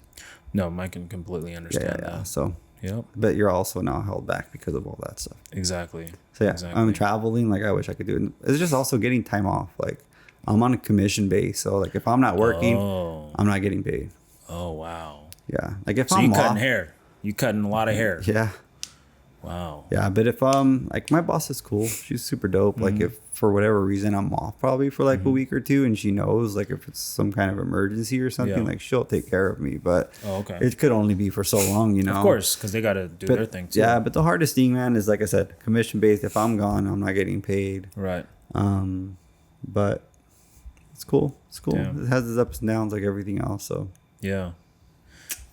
Speaker 2: no, I can completely understand that.
Speaker 1: So
Speaker 2: yep.
Speaker 1: But you're also now held back because of all that stuff.
Speaker 2: Exactly.
Speaker 1: So yeah,
Speaker 2: exactly.
Speaker 1: I'm traveling. Like I wish I could do it. It's just also getting time off. Like I'm on a commission base, so like if I'm not working, I'm not getting paid.
Speaker 2: Oh wow.
Speaker 1: Yeah, like if
Speaker 2: so
Speaker 1: I'm
Speaker 2: you
Speaker 1: off,
Speaker 2: cutting hair, you cutting a lot of hair.
Speaker 1: Yeah.
Speaker 2: Wow.
Speaker 1: Yeah, but if like my boss is cool, she's super dope. Like if for whatever reason I'm off probably for like a week or two, and she knows like if it's some kind of emergency or something, like she'll take care of me. But it could only be for so long, you know.
Speaker 2: Of course, because they got to do their thing too.
Speaker 1: Yeah, but the hardest thing, man, is like I said, commission based. If I'm gone, I'm not getting paid.
Speaker 2: Right.
Speaker 1: But it's cool. It's cool.
Speaker 2: Yeah.
Speaker 1: It has its ups and downs like everything else. So
Speaker 2: yeah.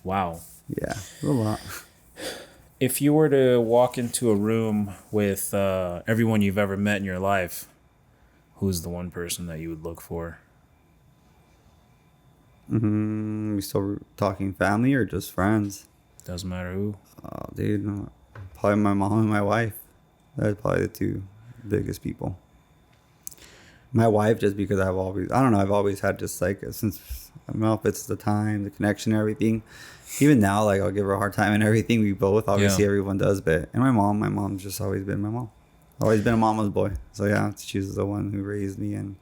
Speaker 2: Wow.
Speaker 1: Yeah, a lot.
Speaker 2: If you were to walk into a room with everyone you've ever met in your life, who's the one person that you would look for?
Speaker 1: We still talking family or just friends?
Speaker 2: Doesn't matter who.
Speaker 1: Oh, dude, no. Probably my mom and my wife. That's probably the two biggest people. My wife, just because I've always had just like, since I don't know if it's the time, the connection, and everything. Even now, like I'll give her a hard time and everything. We both, obviously, everyone does, but and my mom's just always been my mom. Always been a mama's boy. So yeah, she's the one who raised me, and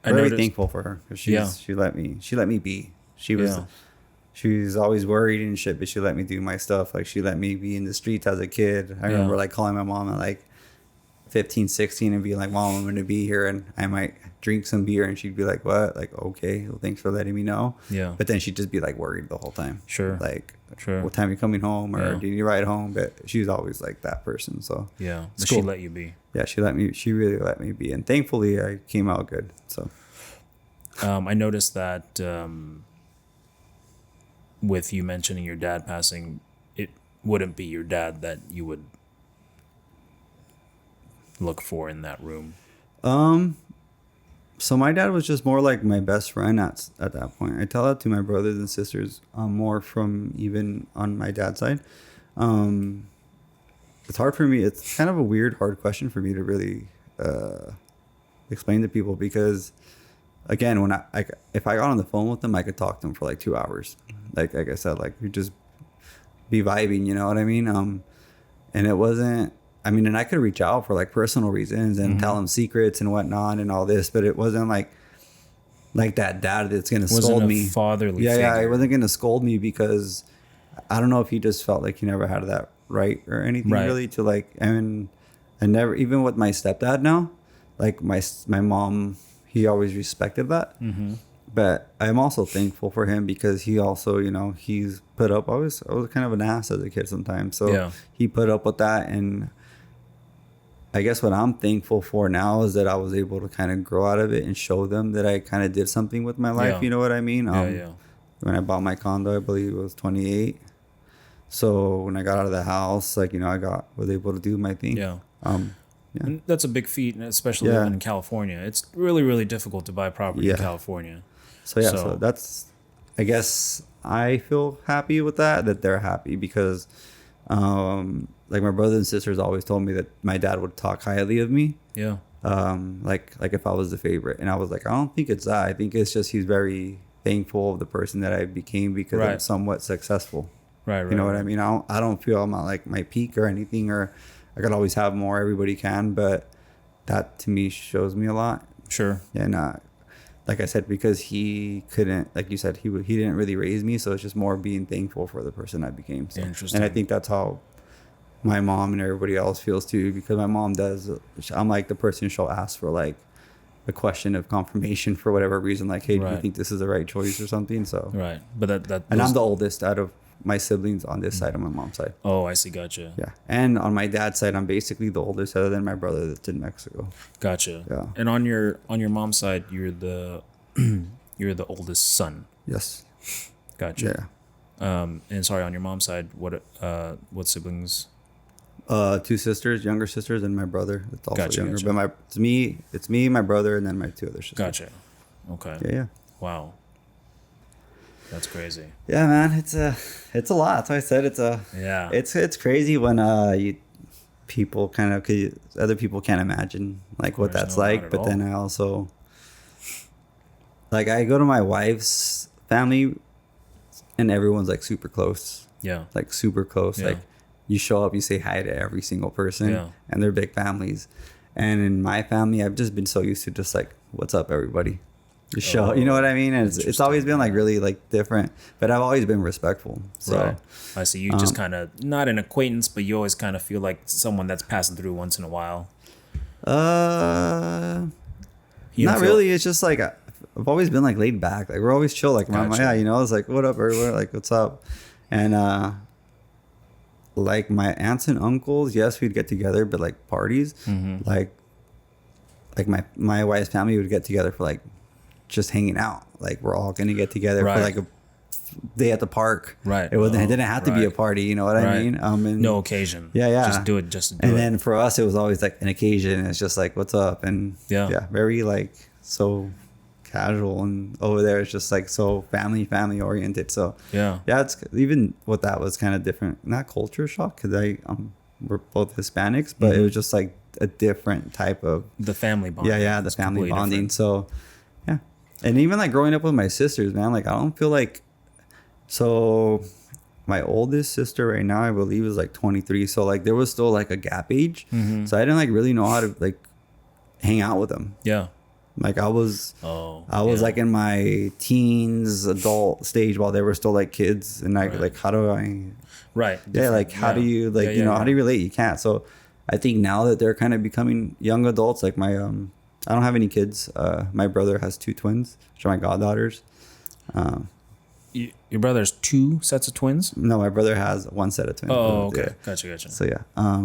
Speaker 1: I'm very thankful for her because she let me be. She's always worried and shit, but she let me do my stuff. Like she let me be in the streets as a kid. I remember like calling my mom at like 15, 16 and being like, Mom, I'm going to be here and I might drink some beer. And she'd be like, what? Like, okay, well, thanks for letting me know. Yeah. But then she'd just be like worried the whole time.
Speaker 2: Sure.
Speaker 1: Like, what time are you coming home? Or do you need to ride home? But she was always like that person. So
Speaker 2: yeah. But cool. She let you be.
Speaker 1: Yeah, she really let me be. And thankfully I came out good. So
Speaker 2: I noticed that with you mentioning your dad passing, it wouldn't be your dad that you would look for in that room.
Speaker 1: So my dad was just more like my best friend at that point. I tell that to my brothers and sisters, more from even on my dad's side. It's hard for me. It's kind of a hard question for me to really explain to people because, again, when if I got on the phone with them, I could talk to them for like 2 hours. Like I said, like we just be vibing, you know what I mean? And it wasn't. I mean, and I could reach out for like personal reasons and tell them secrets and whatnot and all this, but it wasn't like that dad that's gonna scold me.
Speaker 2: Fatherly figure.
Speaker 1: Yeah, he wasn't gonna scold me because I don't know if he just felt like he never had that right or anything really to like. And I never, even with my stepdad now, like my mom, he always respected that. But I'm also thankful for him because he also, you know, he's put up. I was kind of an ass as a kid sometimes, so he put up with that. And I guess what I'm thankful for now is that I was able to kind of grow out of it and show them that I kind of did something with my life. You know what I mean? When I bought my condo, I believe it was 28. So when I got out of the house, like, you know, was able to do my thing.
Speaker 2: And that's a big feat, especially living in California. It's really, really difficult to buy property in California.
Speaker 1: So that's, I guess I feel happy with that they're happy because, like my brothers and sisters always told me that my dad would talk highly of me. Yeah. Like if I was the favorite, and I was like, I don't think it's that. I think it's just he's very thankful of the person that I became because I'm somewhat successful. Right. You know what I mean? I don't feel I'm at like my peak or anything, or I could always have more. Everybody can, but that to me shows me a lot. Sure. And like I said, because he couldn't, like you said, he didn't really raise me, so it's just more being thankful for the person I became. So. Interesting. And I think that's how my mom and everybody else feels too, because my mom does. I'm like the person she'll ask for like a question of confirmation for whatever reason. Like, hey, do you
Speaker 2: Right.
Speaker 1: think this is the right choice or something? So,
Speaker 2: Right. But
Speaker 1: and I'm the oldest out of my siblings on this side, on my mom's side.
Speaker 2: Oh, I see. Gotcha.
Speaker 1: Yeah. And on my dad's side, I'm basically the oldest other than my brother that's in Mexico.
Speaker 2: Gotcha.
Speaker 1: Yeah.
Speaker 2: And on your mom's side, you're the you're the oldest son.
Speaker 1: Yes.
Speaker 2: Gotcha.
Speaker 1: Yeah.
Speaker 2: And sorry, on your mom's side, what siblings?
Speaker 1: 2 sisters, younger sisters, and my brother. It's also
Speaker 2: Gotcha,
Speaker 1: younger.
Speaker 2: gotcha.
Speaker 1: But it's me, my brother, and then my 2 other sisters.
Speaker 2: Gotcha. Okay.
Speaker 1: Yeah.
Speaker 2: Wow. That's crazy.
Speaker 1: Yeah, man. It's a lot. That's why I said
Speaker 2: Yeah.
Speaker 1: it's crazy when people kind of, 'cause other people can't imagine like what
Speaker 2: There's
Speaker 1: that's
Speaker 2: no doubt
Speaker 1: like.
Speaker 2: at
Speaker 1: But
Speaker 2: all.
Speaker 1: then I also, like, I go to my wife's family and everyone's like super close.
Speaker 2: Yeah.
Speaker 1: Like super close.
Speaker 2: Yeah.
Speaker 1: Like you show up, you say hi to every single person,
Speaker 2: Yeah.
Speaker 1: and they're big families. And in my family, I've just been so used to just like, what's up, everybody? Just show, you know what I mean? And it's always been like really like different, but I've always been respectful. So
Speaker 2: Right. I see. You just kind of not an acquaintance, but you always kind of feel like someone that's passing through once in a while. You don't
Speaker 1: not
Speaker 2: feel-
Speaker 1: really. It's just like I've always been like laid back. Like we're always chill. Like
Speaker 2: Gotcha.
Speaker 1: yeah, you know, it's like what up, everyone? Like what's up? And like my aunts and uncles, yes, we'd get together, but like parties,
Speaker 2: Mm-hmm.
Speaker 1: like my wife's family would get together for like just hanging out. Like we're all gonna get together
Speaker 2: Right.
Speaker 1: for like a day at the park.
Speaker 2: Right.
Speaker 1: It wasn't.
Speaker 2: Oh,
Speaker 1: It didn't have to be a
Speaker 2: right.
Speaker 1: party. You know what I
Speaker 2: Right.
Speaker 1: mean? And
Speaker 2: No occasion.
Speaker 1: Yeah, yeah.
Speaker 2: Just do it. Just to do
Speaker 1: and
Speaker 2: it.
Speaker 1: then for us, it was always like an occasion. It's just like, what's up? And
Speaker 2: Yeah.
Speaker 1: very like so casual. And over there, it's just like so family oriented. So
Speaker 2: Yeah.
Speaker 1: it's even what that was kind of different. Not culture shock because we're both Hispanics, but
Speaker 2: Mm-hmm.
Speaker 1: it was just like a different type of
Speaker 2: The family bonding.
Speaker 1: the
Speaker 2: It's
Speaker 1: family
Speaker 2: completely
Speaker 1: bonding.
Speaker 2: different.
Speaker 1: So yeah, and even like growing up with my sisters, man, like I don't feel like so. My oldest sister right now, I believe, is like 23. So like there was still like a gap age.
Speaker 2: Mm-hmm.
Speaker 1: So I didn't like really know how to like hang out with them.
Speaker 2: Yeah.
Speaker 1: Like I was
Speaker 2: Yeah.
Speaker 1: like in my teens, adult stage while they were still like kids, and like
Speaker 2: Right.
Speaker 1: like how do I?
Speaker 2: Right.
Speaker 1: Yeah, like how do you like
Speaker 2: Yeah,
Speaker 1: how do you relate? You can't. So I think now that they're kind of becoming young adults, like my I don't have any kids. My brother has 2 twins, which are my goddaughters.
Speaker 2: Your brother's 2 sets of twins?
Speaker 1: No, my brother has 1 set of twins.
Speaker 2: Oh, okay.
Speaker 1: Yeah.
Speaker 2: Gotcha.
Speaker 1: So yeah,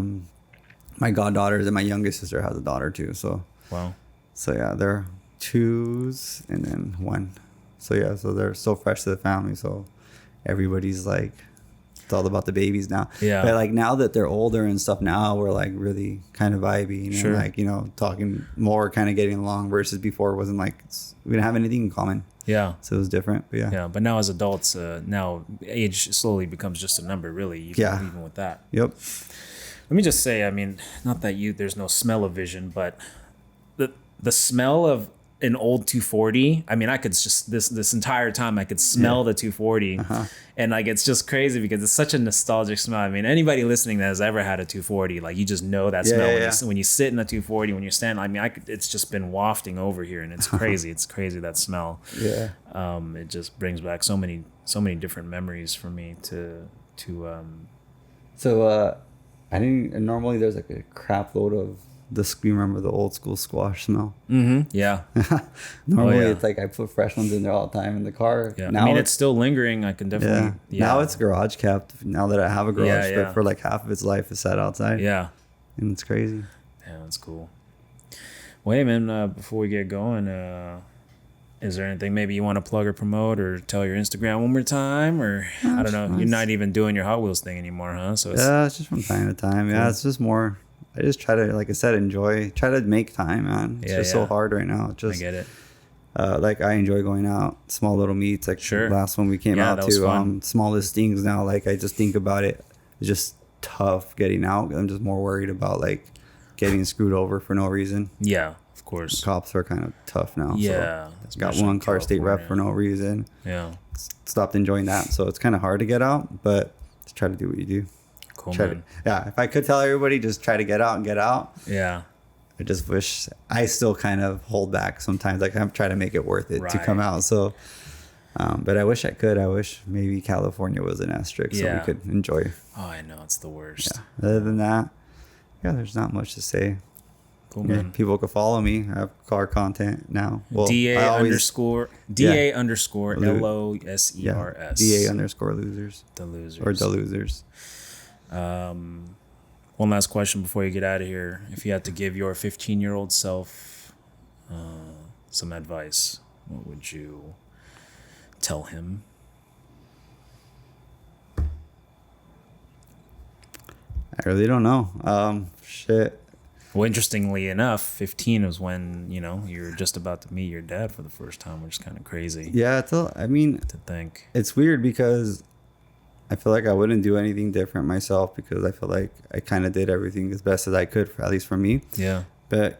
Speaker 1: my goddaughters and my youngest sister has a daughter too. So
Speaker 2: Wow.
Speaker 1: so yeah, they're 2s and then 1. So yeah, so they're so fresh to the family. So everybody's like, it's all about the babies now.
Speaker 2: Yeah.
Speaker 1: But like now that they're older and stuff, now we're like really kind of vibey, and
Speaker 2: Sure.
Speaker 1: like talking more, kind of getting along. Versus before, it wasn't like we didn't have anything in common,
Speaker 2: Yeah.
Speaker 1: so it was different. But yeah,
Speaker 2: Yeah. But now as adults, now age slowly becomes just a number, really. Even with that.
Speaker 1: Yep.
Speaker 2: Let me just say, I mean, not that there's no smell of vision, but the smell of an old 240. I mean, I could just this entire time I could smell the 240, and like it's just crazy because it's such a nostalgic smell. I mean, anybody listening that has ever had a 240, like you just know that smell when you sit in a 240, when you're standing. I mean, it's just been wafting over here, and it's crazy. It's crazy that smell.
Speaker 1: Yeah.
Speaker 2: It just brings back so many different memories for me to.
Speaker 1: So I didn't. Normally, there's like a crap load of this. You remember the old school squash smell?
Speaker 2: Yeah.
Speaker 1: Normally,
Speaker 2: yeah.
Speaker 1: it's like I put fresh ones in there all the time in the car.
Speaker 2: Yeah.
Speaker 1: Now
Speaker 2: I mean, it's still lingering. I can definitely. Yeah.
Speaker 1: Now it's garage kept. Now that I have a garage,
Speaker 2: Yeah.
Speaker 1: but for like half of its life, it's sat outside.
Speaker 2: Yeah.
Speaker 1: And it's crazy.
Speaker 2: Yeah, that's cool. Well, hey, man, before we get going, is there anything maybe you want to plug or promote or tell your Instagram one more time? Or I don't know. You're not even doing your Hot Wheels thing anymore, huh? So it's,
Speaker 1: Yeah, it's just from time to time. Yeah, it's just more. I just try to, like I said, try to make time, man. It's just so hard right now.
Speaker 2: I
Speaker 1: Just
Speaker 2: get it.
Speaker 1: like I enjoy going out, small little meets. Like
Speaker 2: Sure.
Speaker 1: the last one we came
Speaker 2: Yeah,
Speaker 1: out
Speaker 2: that was
Speaker 1: to,
Speaker 2: fun.
Speaker 1: smallest things now. Like I just think about it. It's just tough getting out. I'm just more worried about like getting screwed over for no reason.
Speaker 2: Yeah, of course.
Speaker 1: Cops are kind of tough now.
Speaker 2: Yeah.
Speaker 1: So got
Speaker 2: especially
Speaker 1: one
Speaker 2: in
Speaker 1: car state rep for
Speaker 2: California.
Speaker 1: no reason.
Speaker 2: Yeah.
Speaker 1: Stopped enjoying that. So it's kind of hard to get out, but just try to do what you do.
Speaker 2: Cool,
Speaker 1: Try
Speaker 2: man.
Speaker 1: to, if I could tell everybody, just try to get out and get out.
Speaker 2: Yeah.
Speaker 1: I just wish I still kind of hold back sometimes. Like I'm trying to make it worth it to
Speaker 2: Right.
Speaker 1: come out. So, but I wish I could. I wish maybe California was an asterisk so
Speaker 2: Yeah.
Speaker 1: we could enjoy.
Speaker 2: Oh, I know. It's the worst.
Speaker 1: Other than that, yeah, there's not much to say.
Speaker 2: Cool, man.
Speaker 1: People could follow me. I have car content now. Well,
Speaker 2: DA underscore
Speaker 1: LOSERS. DA underscore losers.
Speaker 2: The losers.
Speaker 1: Or the losers.
Speaker 2: One last question before you get out of here. If you had to give your 15-year-old self some advice, what would you tell him?
Speaker 1: I really don't know. Shit.
Speaker 2: Well, interestingly enough, 15 was when, you're just about to meet your dad for the first time, which is kind of crazy.
Speaker 1: Yeah, to think. It's weird because I feel like I wouldn't do anything different myself because I feel like I kind of did everything as best as I could, at least for me.
Speaker 2: Yeah.
Speaker 1: But,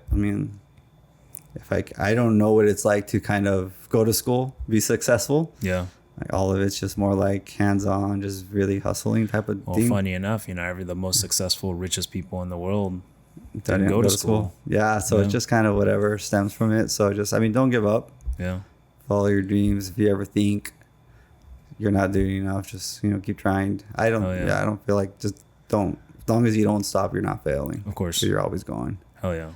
Speaker 1: if I don't know what it's like to kind of go to school, be successful.
Speaker 2: Yeah.
Speaker 1: Like all of it's just more like hands-on, just really hustling type of thing.
Speaker 2: Well, funny enough, the most successful, richest people in the world
Speaker 1: didn't go to school. Yeah, so it's just kind of whatever stems from it. So just, don't give up.
Speaker 2: Yeah.
Speaker 1: Follow your dreams. If you ever think you're not doing enough, just, keep trying. I don't feel like just don't, as long as you don't stop, you're not failing.
Speaker 2: Of course.
Speaker 1: You're always going.
Speaker 2: Hell yeah.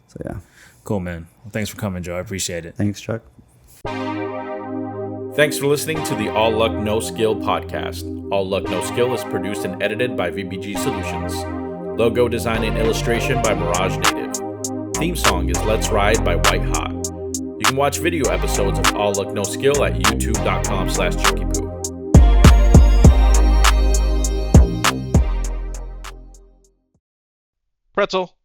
Speaker 1: So yeah.
Speaker 2: Cool, man. Well, thanks for coming, Joe. I appreciate it.
Speaker 1: Thanks, Chuck.
Speaker 3: Thanks for listening to the All Luck No Skill podcast. All Luck No Skill is produced and edited by VBG Solutions. Logo design and illustration by Mirage Native. Theme song is Let's Ride by White Hot. You can watch video episodes of All Luck No Skill at youtube.com/chuckypoo.
Speaker 4: Pretzel.